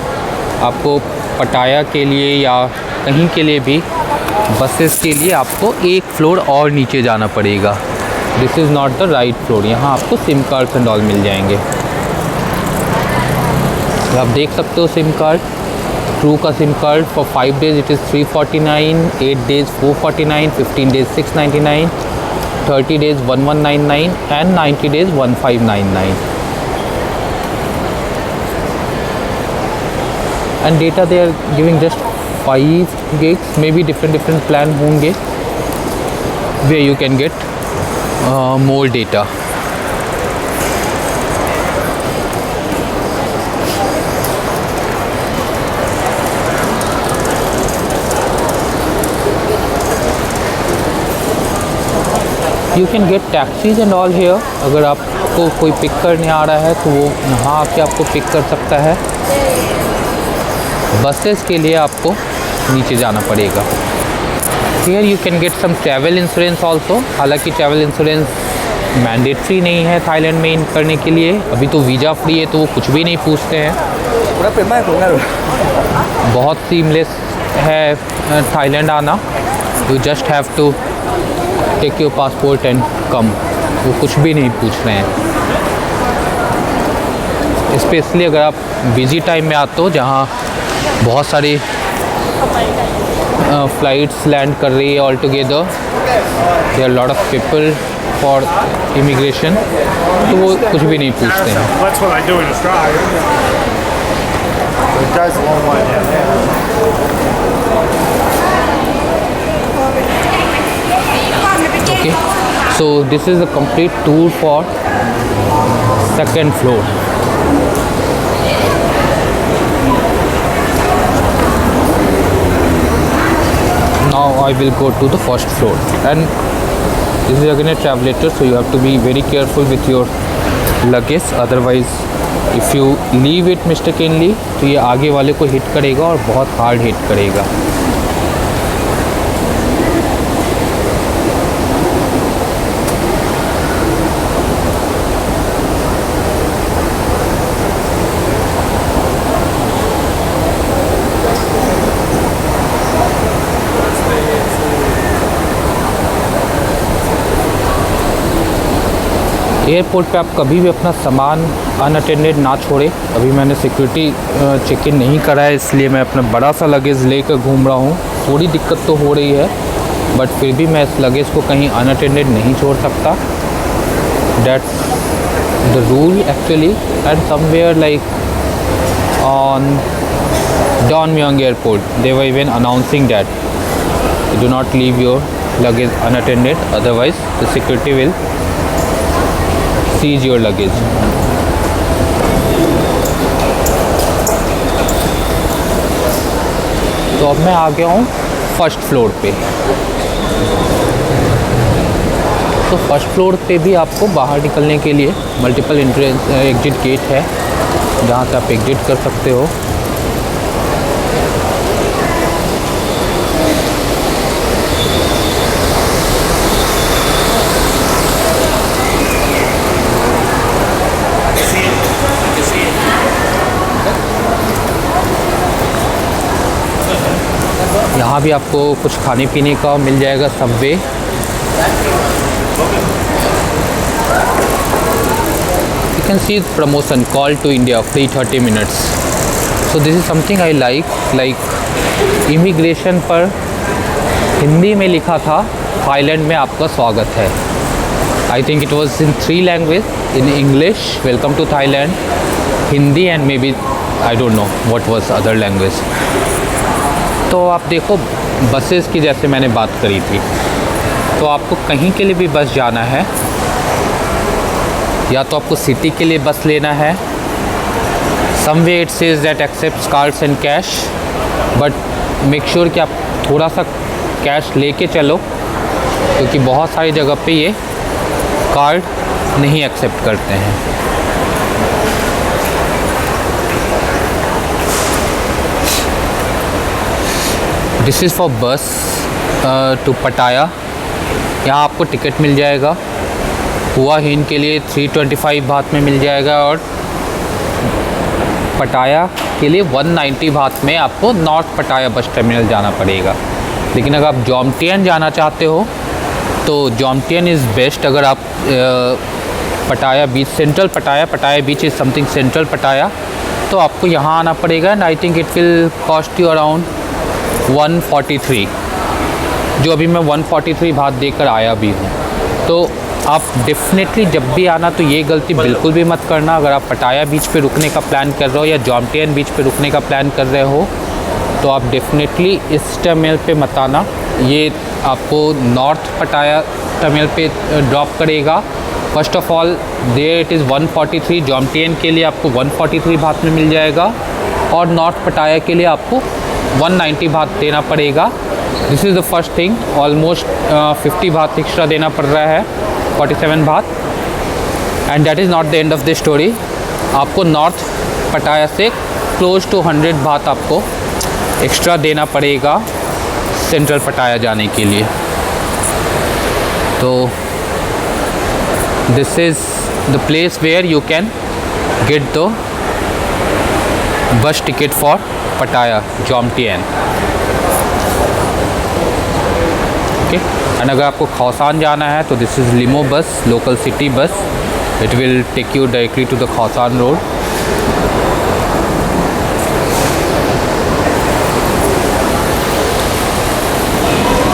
[SPEAKER 1] आपको पटाया के लिए या कहीं के लिए भी बसेस के लिए आपको एक फ्लोर और नीचे जाना पड़ेगा। This is not the right floor. यहाँ आपको सिम कार्ड्स एंड ऑल मिल जाएंगे। तो आप देख सकते हो सिम कार्ड, ट्रू का SIM card for 5 days it is 349, 8 days 449, 15 days 699, 30 days 1199 and 90 days 1599। and data they are giving just 5 gigs, maybe different plan होंगे where you can get more data। You can get taxis and all here। अगर आपको कोई पिक करने आ रहा है तो वो यहाँ आके आपको पिक कर सकता है। बसेस के लिए आपको नीचे जाना पड़ेगा। Here you can get some travel insurance also. हालांकि ट्रैवल इंश्योरेंस मैंडेटरी नहीं है थाईलैंड में इन करने के लिए। अभी तो वीज़ा फ्री है तो वो कुछ भी नहीं पूछते हैं। बहुत सीमलेस है थाईलैंड आना। You just have to take your passport and come. वो कुछ भी नहीं पूछ रहे हैं। स्पेशली अगर आप बिज़ी टाइम में आते हो जहाँ बहुत सारी फ़्लाइट्स लैंड कर रही है all together, there are lot of people for immigration, तो वो कुछ भी नहीं पूछते हैं।
[SPEAKER 3] That's what I do in Australia.
[SPEAKER 2] The guy's a long way down there.
[SPEAKER 1] Okay, so this is a complete tour for second floor। Now I will go to the first floor, and this is again a travelator, so you have to be very careful with your luggage, otherwise if you leave it mistakenly तो ये आगे वाले को हिट करेगा और बहुत हार्ड हिट करेगा। एयरपोर्ट पे आप कभी भी अपना सामान अनअटेंडेड ना छोड़े। अभी मैंने सिक्योरिटी चेक इन नहीं करा है, इसलिए मैं अपना बड़ा सा लगेज लेकर घूम रहा हूँ। थोड़ी दिक्कत तो हो रही है, बट फिर भी मैं इस लगेज को कहीं अनअटेंडेड नहीं छोड़ सकता। That's the rule actually. And somewhere like on Don Mueang airport they were even announcing that you do not leave your luggage unattended, otherwise the security will seize your luggage। तो अब मैं आ गया हूँ फर्स्ट फ्लोर पे। तो फर्स्ट फ्लोर पे भी आपको बाहर निकलने के लिए मल्टीपल एंट्रेंस एग्जिट गेट है, जहाँ से आप एग्जिट कर सकते हो। यहाँ भी आपको कुछ खाने पीने का मिल जाएगा Subway. You can see promotion call to India free 30 minutes। So this is something I like immigration पर हिंदी में लिखा था थाईलैंड में आपका स्वागत है। I think it was in 3 languages, in English welcome to Thailand, Hindi and maybe I don't know what was other language। तो आप देखो बसेस की जैसे मैंने बात करी थी, तो आपको कहीं के लिए भी बस जाना है, या तो आपको सिटी के लिए बस लेना है। Someway it says that accepts cards and cash, but make sure कि आप थोड़ा सा कैश लेके चलो, क्योंकि बहुत सारी जगह पे ये कार्ड नहीं एक्सेप्ट करते हैं। दिस इज़ फॉर बस टू पटाया। यहाँ आपको टिकट मिल जाएगा। हुआ हिन के लिए 325 बात में मिल जाएगा और पटाया के लिए 190 बात में आपको नॉर्थ पटाया बस टर्मिनल जाना पड़ेगा। लेकिन अगर आप जॉमटियन जाना चाहते हो तो जॉमटियन इज़ बेस्ट। अगर आप पटाया बीच, सेंट्रल पटाया बीच इज़ समथिंग सेंट्रल पटाया, तो आपको यहाँ आना पड़ेगा। And I think it will cost you around 143, जो अभी मैं 143 बात देकर आया भी हूँ। तो आप डेफिनेटली जब भी आना तो ये गलती बिल्कुल भी मत करना। अगर आप पटाया बीच पे रुकने का प्लान कर रहे हो या जॉमटियन बीच पे रुकने का प्लान कर रहे हो तो आप डेफिनेटली इस टर्मिनल पे मत आना। ये आपको नॉर्थ पटाया टर्मिनल पे ड्रॉप करेगा। First of all there it is 143, Jomtien के लिए आपको 143 बात में मिल जाएगा और नॉर्थ पटाया के लिए आपको 190 बात देना पड़ेगा। This is the first thing. Almost 50 बात एक्स्ट्रा देना पड़ रहा है, 47 बात। And that is not the end of the story. आपको नॉर्थ पटाया से क्लोज टू 100 बात आपको एक्स्ट्रा देना पड़ेगा सेंट्रल पटाया जाने के लिए। तो this is the place where you can get the bus ticket for Pattaya Jomtien. Okay, and अगर आपको खौसान जाना है तो this is limo bus, local city bus. It will take you directly to the Khao San road.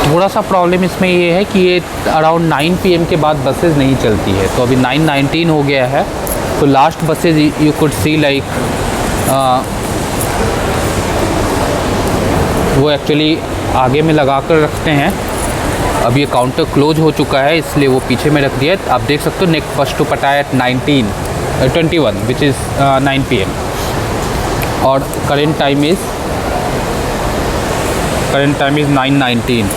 [SPEAKER 1] थोड़ा सा प्रॉब्लम इसमें ये है कि ये अराउंड 9 PM के बाद बसेस नहीं चलती है। तो अभी 9:19 हो गया है, तो last buses you could see like वो एक्चुअली आगे में लगा कर रखते हैं। अब ये काउंटर क्लोज हो चुका है इसलिए वो पीछे में रख दिया है। आप देख सकते हो नेक्स्ट बस टू पटाया एट 21 विच इज़ 9 PM और करेंट टाइम इज़ 9:19।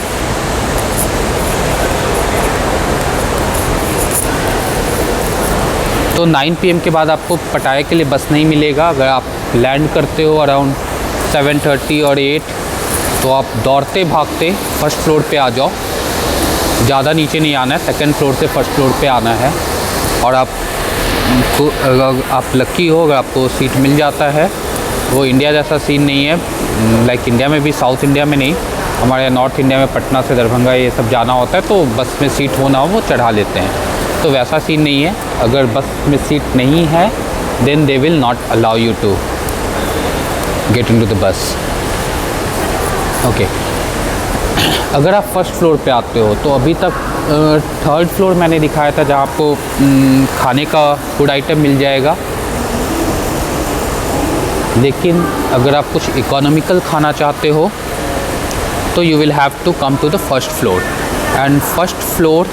[SPEAKER 1] तो 9 PM के बाद आपको पटाया के लिए बस नहीं मिलेगा। अगर आप लैंड करते हो अराउंड 7:30 और 8 तो आप दौड़ते भागते फर्स्ट फ्लोर पे आ जाओ। ज़्यादा नीचे नहीं आना है, सेकंड फ्लोर से फर्स्ट फ्लोर पे आना है। और अगर आप लकी हो, अगर आपको सीट मिल जाता है, वो इंडिया जैसा सीन नहीं है। लाइक इंडिया में भी, साउथ इंडिया में नहीं, हमारे यहाँ नॉर्थ इंडिया में पटना से दरभंगा ये सब जाना होता है तो बस में सीट हो ना हो वो चढ़ा लेते हैं। तो वैसा सीन नहीं है। अगर बस में सीट नहीं है then they will not allow you to get into the bus. Okay, अगर आप फर्स्ट फ्लोर पे आते हो तो अभी तक थर्ड फ्लोर मैंने दिखाया था जहाँ आपको खाने का फूड आइटम मिल जाएगा। लेकिन अगर आप कुछ इकोनॉमिकल खाना चाहते हो तो you will have to come to the first floor. And first floor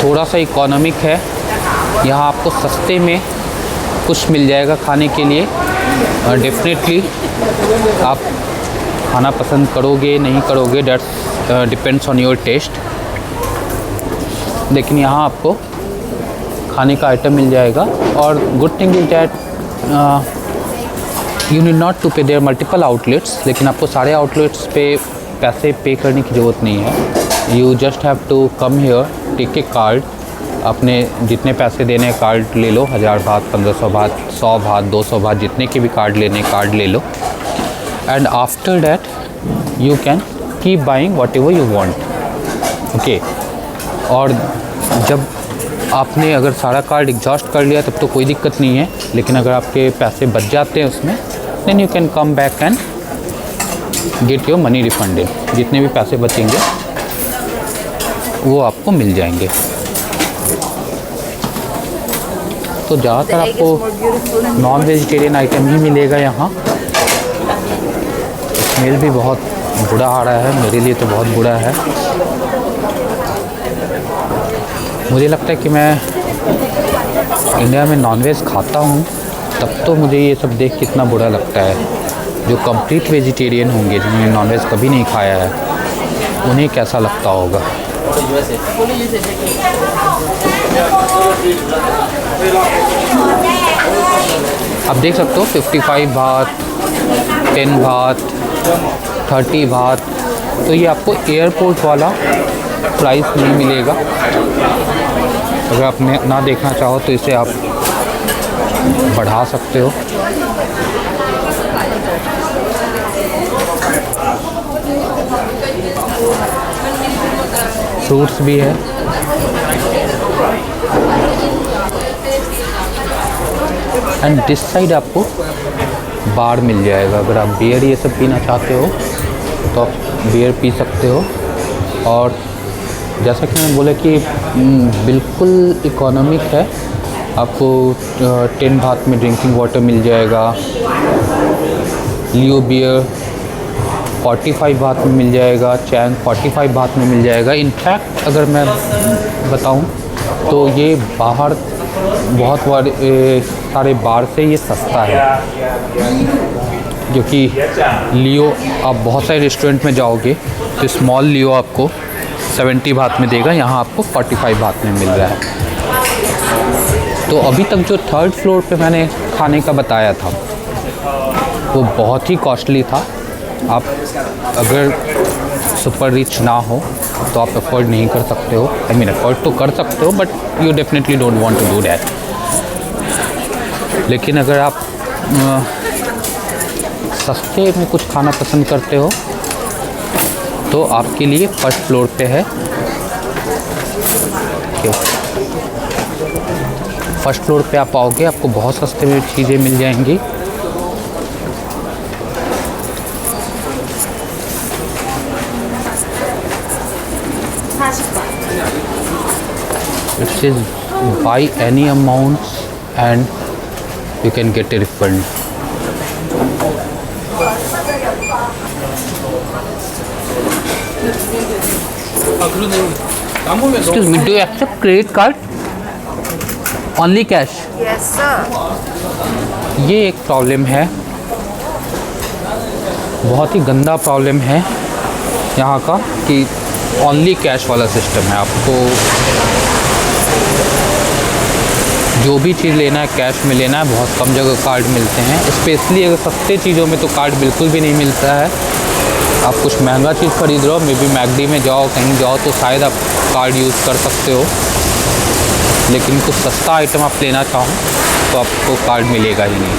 [SPEAKER 1] थोड़ा सा इकोनॉमिक है। यहाँ आपको सस्ते में कुछ मिल जाएगा खाने के लिए। डेफिनेटली आप खाना पसंद करोगे नहीं करोगे, that's depends on your taste. लेकिन यहाँ आपको खाने का आइटम मिल जाएगा। और good thing is that you need not to pay, there multiple outlets. लेकिन आपको सारे आउटलेट्स पे पैसे पे करने की ज़रूरत नहीं है। You just have to come here, take a card, अपने जितने पैसे देने कार्ड ले लो, 1000 बात, 1500 बात, 100 बात, 200 बात, जितने के भी कार्ड लेने कार्ड ले लो। And after that you can keep buying whatever you want. Okay, और जब आपने अगर सारा कार्ड एग्जॉस्ट कर लिया तब तो कोई दिक्कत नहीं है। लेकिन अगर आपके पैसे बच जाते हैं उसमें then you can come back and get your money refunded. जितने भी पैसे बचेंगे वो आपको मिल जाएंगे। तो ज़्यादातर आपको नॉन वेजिटेरियन आइटम ही मिलेगा यहाँ। स्मेल भी बहुत बुरा आ रहा है, मेरे लिए तो बहुत बुरा है। मुझे लगता है कि मैं इंडिया में नॉनवेज खाता हूँ तब तो मुझे ये सब देख कितना बुरा लगता है। जो कंप्लीट वेजिटेरियन होंगे, जिन्होंने नॉनवेज कभी नहीं खाया है, उन्हें कैसा लगता होगा। आप देख सकते हो 55 बात, 10 बात, 30 बात। तो ये आपको एयरपोर्ट वाला प्राइस नहीं मिलेगा। अगर आप ना देखना चाहो तो इसे आप बढ़ा सकते हो। फ्रूट्स भी है। एंड दिस साइड आपको बार मिल जाएगा। अगर आप बियर ये सब पीना चाहते हो तो आप बियर पी सकते हो। और जैसा कि मैंने बोला कि बिल्कुल इकोनॉमिक है। आपको 10 बात में ड्रिंकिंग वाटर मिल जाएगा। लियो बियर 45 बात में मिल जाएगा। चैंग 45 बात में मिल जाएगा। इनफैक्ट अगर मैं बताऊं तो ये बाहर बहुत सारे बार से ये सस्ता है, क्योंकि लियो आप बहुत सारे रेस्टोरेंट में जाओगे तो स्मॉल लियो आपको 70 बात में देगा, यहाँ आपको 45 बात में मिल रहा है। तो अभी तक जो 3rd फ्लोर पे मैंने खाने का बताया था वो बहुत ही कॉस्टली था। आप अगर सुपर रिच ना हो तो आप अफोर्ड नहीं कर सकते हो। आई मीन अफोर्ड तो कर सकते हो but you definitely don't want to do that. लेकिन अगर आप सस्ते में कुछ खाना पसंद करते हो तो आपके लिए 1st फ्लोर पे है। 1st फ्लोर पे आप आओगे, आपको बहुत सस्ते में चीज़ें मिल जाएंगी। It says buy any amounts and you can get a refund. Excuse me, do you accept credit card? Only cash?
[SPEAKER 4] Yes, sir.
[SPEAKER 1] ये एक प्रॉब्लम है, बहुत ही गंदा प्रॉब्लम है यहाँ का कि ओनली कैश वाला सिस्टम है। आपको जो भी चीज़ लेना है कैश में लेना है। बहुत कम जगह कार्ड मिलते हैं, स्पेशली अगर सस्ते चीज़ों में तो कार्ड बिल्कुल भी नहीं मिलता है। आप कुछ महंगा चीज़ ख़रीद रहे हो, मे बी मैकडी में जाओ, कहीं जाओ तो शायद आप कार्ड यूज़ कर सकते हो। लेकिन कुछ सस्ता आइटम आप लेना चाहो तो आपको कार्ड मिलेगा ही नहीं।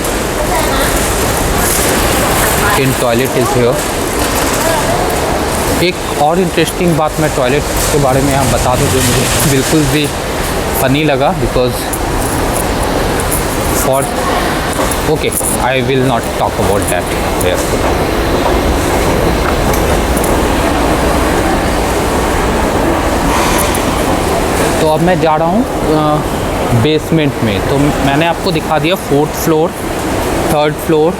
[SPEAKER 1] इन टॉयलेट इज़ हियर। एक और इंटरेस्टिंग बात मैं टॉयलेट के बारे में यहाँ बता दूँ जो मुझे बिल्कुल भी फ़नी लगा, because for okay I will not talk about that. तो अब मैं जा रहा हूँ बेसमेंट में। तो मैंने आपको दिखा दिया 4th floor, 3rd floor,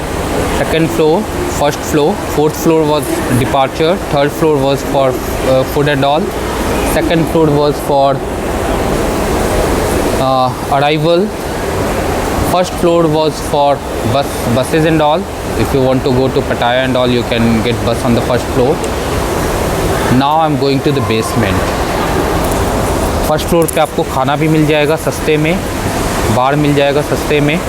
[SPEAKER 1] 2nd floor, 1st floor. 4th floor was departure, 3rd floor was for food and all, 2nd floor was for arrival, 1st floor was for buses and all. If you want to go to Pattaya and all, you can get bus on the 1st floor. Now I'm going to the basement. 1st floor पे आपको खाना भी मिल जाएगा सस्ते में, बार मिल जाएगा सस्ते में।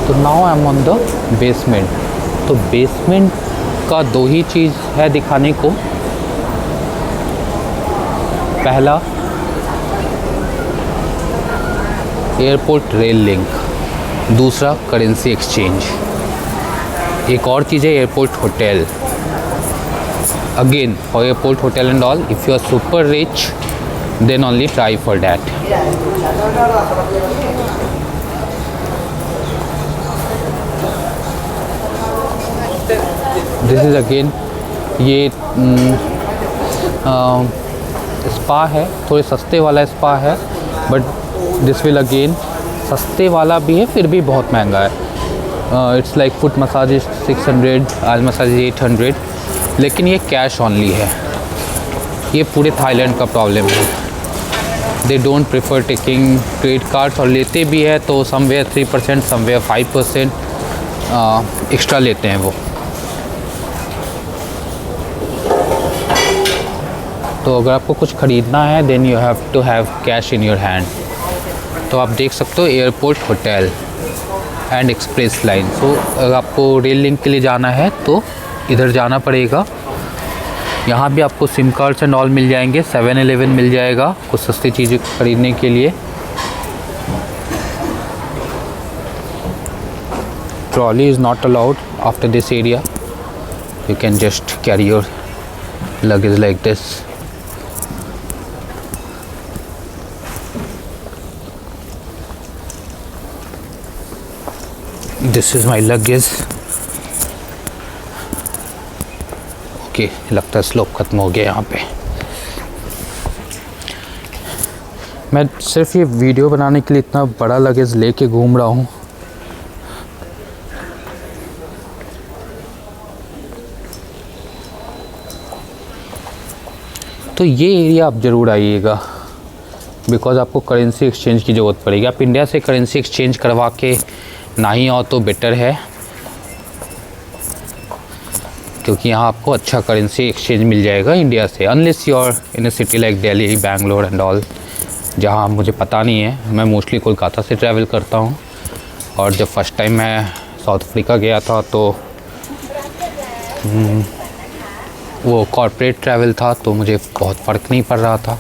[SPEAKER 1] तो now I am on the basement. तो बेसमेंट का 2 ही चीज़ है दिखाने को। पहला एयरपोर्ट रेल लिंक, दूसरा करेंसी एक्सचेंज। एक और चीज़ है airport hotel. Again for airport hotel and all, if you are super rich then only try for that. This is again ये स्पा है, थोड़े सस्ते वाला स्पा है, बट दिस विल अगेन सस्ते वाला भी है, फिर भी बहुत महंगा है। It's like foot massage 600, I massage 800, लेकिन ये कैश ऑनली है। ये पूरे थाईलैंड का प्रॉब्लम है, they don't prefer taking credit cards, और लेते भी है तो समवेयर 3%, समवेयर 5% एक्स्ट्रा लेते हैं वो। तो अगर आपको कुछ ख़रीदना है then you have to have cash in your hand. तो आप देख सकते हो airport hotel and express line. So अगर आपको रेल लिंक के लिए जाना है तो इधर जाना पड़ेगा। यहाँ भी आपको सिम कार्ड्स एंड ऑल मिल जाएंगे, 7-Eleven मिल जाएगा कुछ सस्ती चीज़ें ख़रीदने के लिए। Trolley is not allowed after this area, you can just carry your luggage like this. This is my luggage. Okay, लगता है स्लोप ख़त्म हो गया यहाँ पे। मैं सिर्फ ये वीडियो बनाने के लिए इतना बड़ा लगेज लेके घूम रहा हूँ। तो ये एरिया आप ज़रूर आइएगा, बिकॉज़ आपको करेंसी एक्सचेंज की ज़रूरत पड़ेगी। आप इंडिया से करेंसी एक्सचेंज करवा के ना ही आओ तो बेटर है, क्योंकि यहाँ आपको अच्छा करेंसी एक्सचेंज मिल जाएगा इंडिया से, unless you are in a city like Delhi, Bangalore and all, जहाँ मुझे पता नहीं है। मैं मोस्टली कोलकाता से ट्रैवल करता हूँ, और जब फर्स्ट टाइम मैं साउथ अफ्रीका गया था तो वो कॉर्पोरेट ट्रैवल था, तो मुझे बहुत फ़र्क नहीं पड़ रहा था।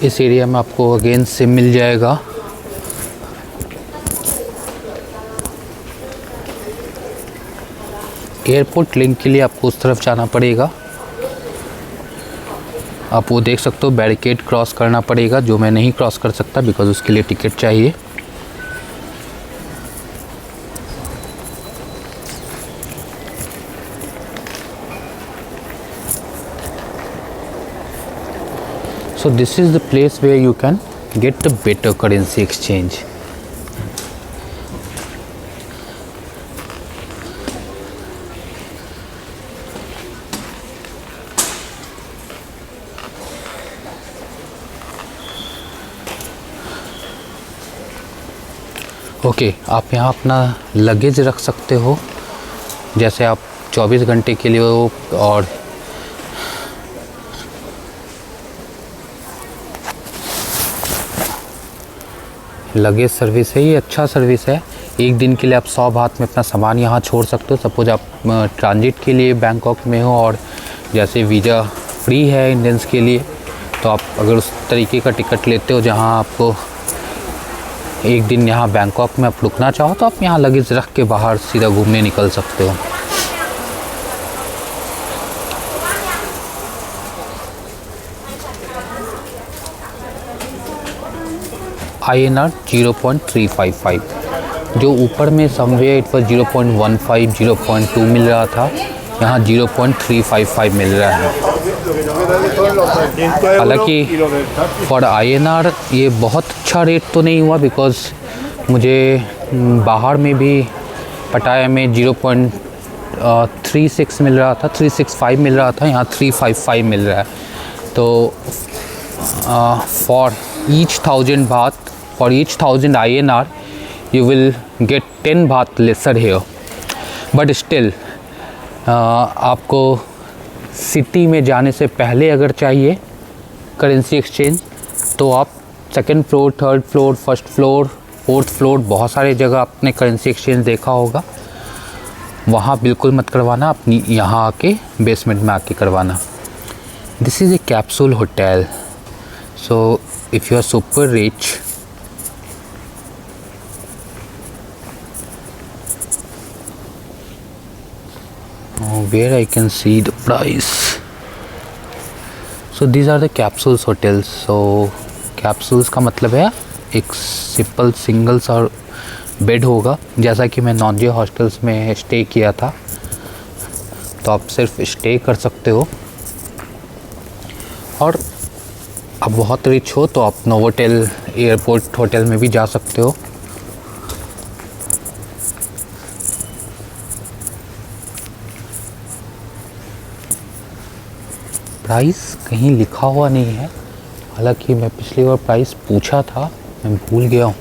[SPEAKER 1] इस एरिया में आपको अगेन सिम मिल जाएगा। एयरपोर्ट लिंक के लिए आपको उस तरफ जाना पड़ेगा। आप वो देख सकते हो, बैरिकेड क्रॉस करना पड़ेगा, जो मैं नहीं क्रॉस कर सकता बिकॉज़ उसके लिए टिकट चाहिए। So this is the place where you can get the better currency exchange. Okay, आप यहाँ अपना लगेज रख सकते हो, जैसे आप 24 घंटे के लिए हो, और लगेज सर्विस है, ये अच्छा सर्विस है। एक दिन के लिए आप 100 बात में अपना सामान यहाँ छोड़ सकते हो। सपोज आप ट्रांजिट के लिए बैंकॉक में हो और जैसे वीज़ा फ्री है इंडियंस के लिए, तो आप अगर उस तरीके का टिकट लेते हो जहाँ आपको एक दिन यहाँ बैंकॉक में आप रुकना चाहो, तो आप यहाँ लगेज रख के बाहर सीधा घूमने निकल सकते हो। INR 0.355, जो ऊपर में समवेयर इट वाज 0.15, 0.2 मिल रहा था, यहाँ 0.355 मिल रहा है। हालांकि फॉर INR ये बहुत अच्छा रेट तो नहीं हुआ, बिकॉज़ मुझे बाहर में भी पटाया में 0.36 मिल रहा था, 365 मिल रहा था, यहाँ 355 मिल रहा है। तो for each 1000 baht, for each 1000 INR you will get 10 baht lesser here, but still आपको सिटी में जाने से पहले अगर चाहिए करेंसी एक्सचेंज, तो आप second floor, third floor, first floor, fourth floor, बहुत सारे जगह आपने करेंसी एक्सचेंज देखा होगा, वहाँ बिल्कुल मत करवाना, अपनी यहाँ आके बेसमेंट में आके करवाना। This is a capsule hotel, so if you are super rich where I can see the price. So these are the capsules hotels. So capsules का मतलब है एक सिंपल सिंगल सा बेड होगा, जैसा कि मैं नॉनजे हॉस्टल्स में स्टे किया था। तो आप सिर्फ स्टे कर सकते हो, और आप बहुत रिच हो तो आप नोवोटेल एयरपोर्ट होटल में भी जा सकते हो। प्राइस कहीं लिखा हुआ नहीं है, हालांकि मैं पिछली बार प्राइस पूछा था, मैं भूल गया हूँ।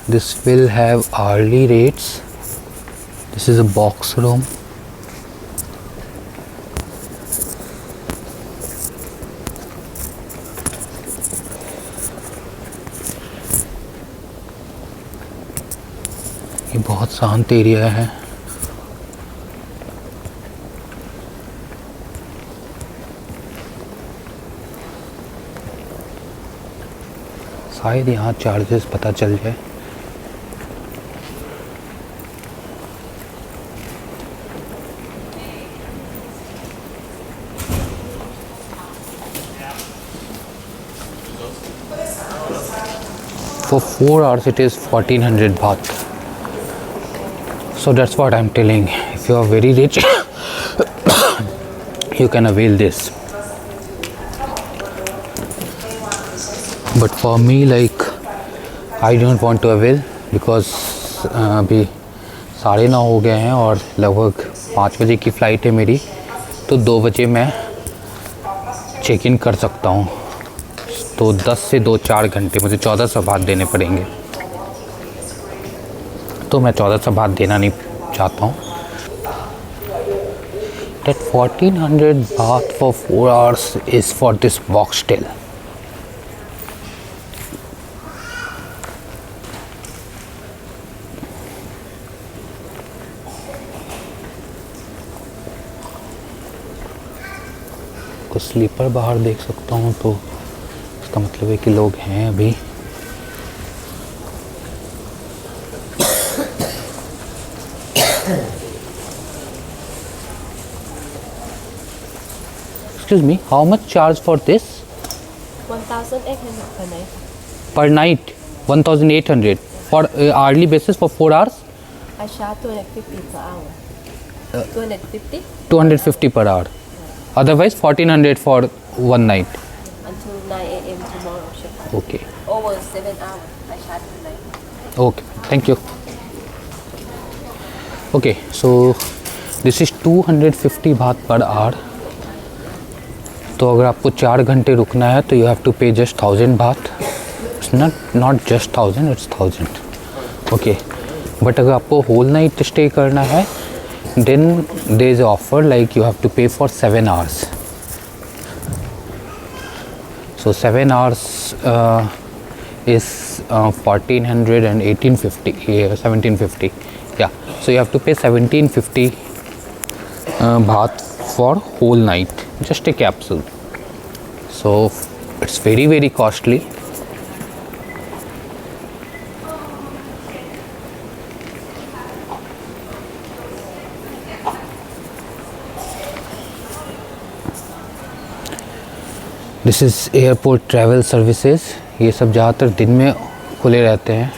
[SPEAKER 1] This will have hourly rates. This is a box room. ये बहुत शांत एरिया है। शायद यहाँ चार्जेस पता चल जाए। For 4 hours it is 1400 baht. So that's what I'm telling. If you are very rich, you can avail this. But for me, like, I don't want to avail because अभी 9:30 हो गए हैं और लगभग 5 बजे की फ़्लाइट है मेरी, तो 2 बजे मैं चेक इन कर सकता हूँ। तो 10 से 2-4 घंटे मुझे 1400 बात देने पड़ेंगे, तो मैं 1400 बात देना नहीं चाहता हूँ। That 1400 baht for 4 hours is for this boxtel. कुछ स्लीपर बाहर देख सकता हूँ, तो इसका मतलब है कि लोग हैं अभी। Excuse me, how much charge for this?
[SPEAKER 4] 1,800 per night.
[SPEAKER 1] Per night, 1,800 for hourly basis for 4 hours.
[SPEAKER 4] I charge 250 per hour. 250
[SPEAKER 1] 250 per hour. Otherwise 1,400 for one night.
[SPEAKER 4] until 9 a.m. tomorrow. Shift.
[SPEAKER 1] Okay.
[SPEAKER 4] Over 7 hours. I charge per night.
[SPEAKER 1] Okay. Thank you. Okay. So this is 250 baht per hour. तो अगर आपको 4 घंटे रुकना है तो you have to pay just 1000 baht. It's not just 1000, it's 1000. Okay. But अगर आपको whole night stay करना है, then there is an offer like you have to pay for 7 hours. So 7 hours is 1,400 and 1,850, 1,750. Yeah. So you have to pay 1,750 baht for whole night, just a capsule. So it's very, very costly. This is airport travel services. ये सब ज़्यादातर दिन में खुले रहते हैं।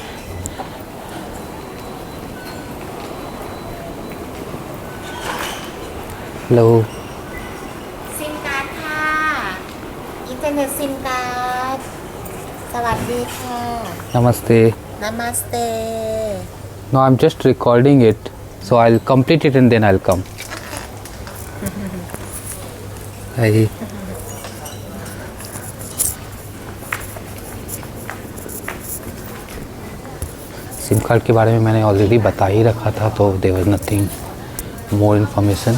[SPEAKER 1] हेलो,
[SPEAKER 5] ซิมการ์ดค่ะ อินเทอร์เน็ตซิมการ์ด สวัสดีค่ะ
[SPEAKER 1] नमस्ते।
[SPEAKER 5] Namaste.
[SPEAKER 1] No, I'm just recording it, so I'll complete it and then I'll come. Hi. SIM card के बारे में मैंने ऑलरेडी बता ही रखा था, तो there was nothing more information.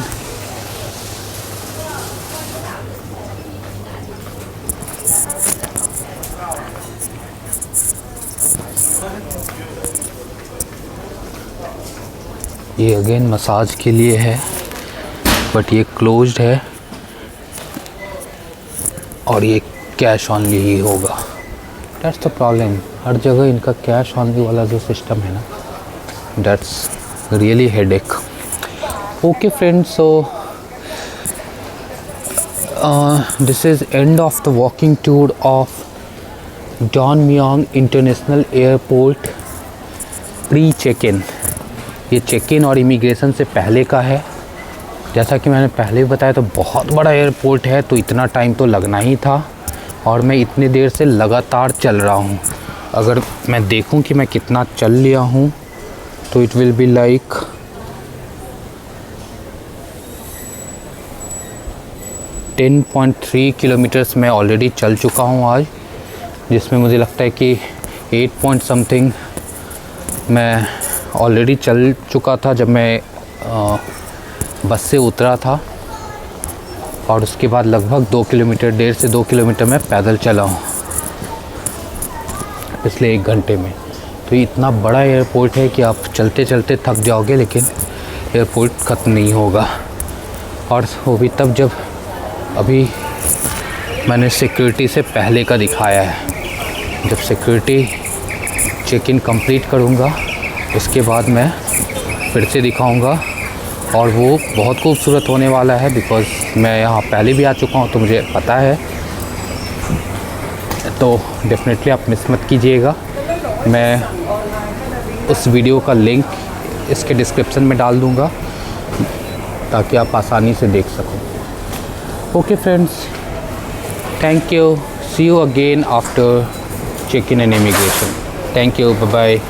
[SPEAKER 1] ये अगेन मसाज के लिए है, बट ये क्लोज्ड है और ये कैश ऑनली ही होगा। दैट्स द प्रॉब्लम, हर जगह इनका कैश ऑन वाला जो सिस्टम है ना, that's really headache. Okay friends, so this is end of the walking tour of Don Mueang international airport pre check in. ये चेक इन और इमिग्रेशन से पहले का है। जैसा कि मैंने पहले भी बताया, तो बहुत बड़ा एयरपोर्ट है, तो इतना टाइम तो लगना ही था और मैं इतनी देर से लगातार चल रहा हूँ। अगर मैं देखूँ कि मैं कितना चल लिया हूँ तो it will be like 10.3 kilometres मैं ऑलरेडी चल चुका हूँ आज, जिसमें मुझे लगता है कि 8 पॉइंट समथिंग मैं ऑलरेडी चल चुका था जब मैं बस से उतरा था, और उसके बाद लगभग 2 किलोमीटर, 1.5 से 2 किलोमीटर मैं पैदल चला हूँ पिछले 1 घंटे में। तो ये इतना बड़ा एयरपोर्ट है कि आप चलते चलते थक जाओगे, लेकिन एयरपोर्ट ख़त्म नहीं होगा। और वो भी तब जब अभी मैंने सिक्योरिटी से पहले का दिखाया है। जब सिक्योरिटी चेक इन कंप्लीट करूँगा उसके बाद मैं फिर से दिखाऊँगा, और वो बहुत खूबसूरत होने वाला है, बिकॉज़ मैं यहाँ पहले भी आ चुका हूँ तो मुझे पता है। तो डेफिनेटली आप मिस मत कीजिएगा। मैं उस वीडियो का लिंक इसके डिस्क्रिप्शन में डाल दूँगा ताकि आप आसानी से देख सको। Okay friends, thank you, see you again after check in and immigration. Thank you, bye bye.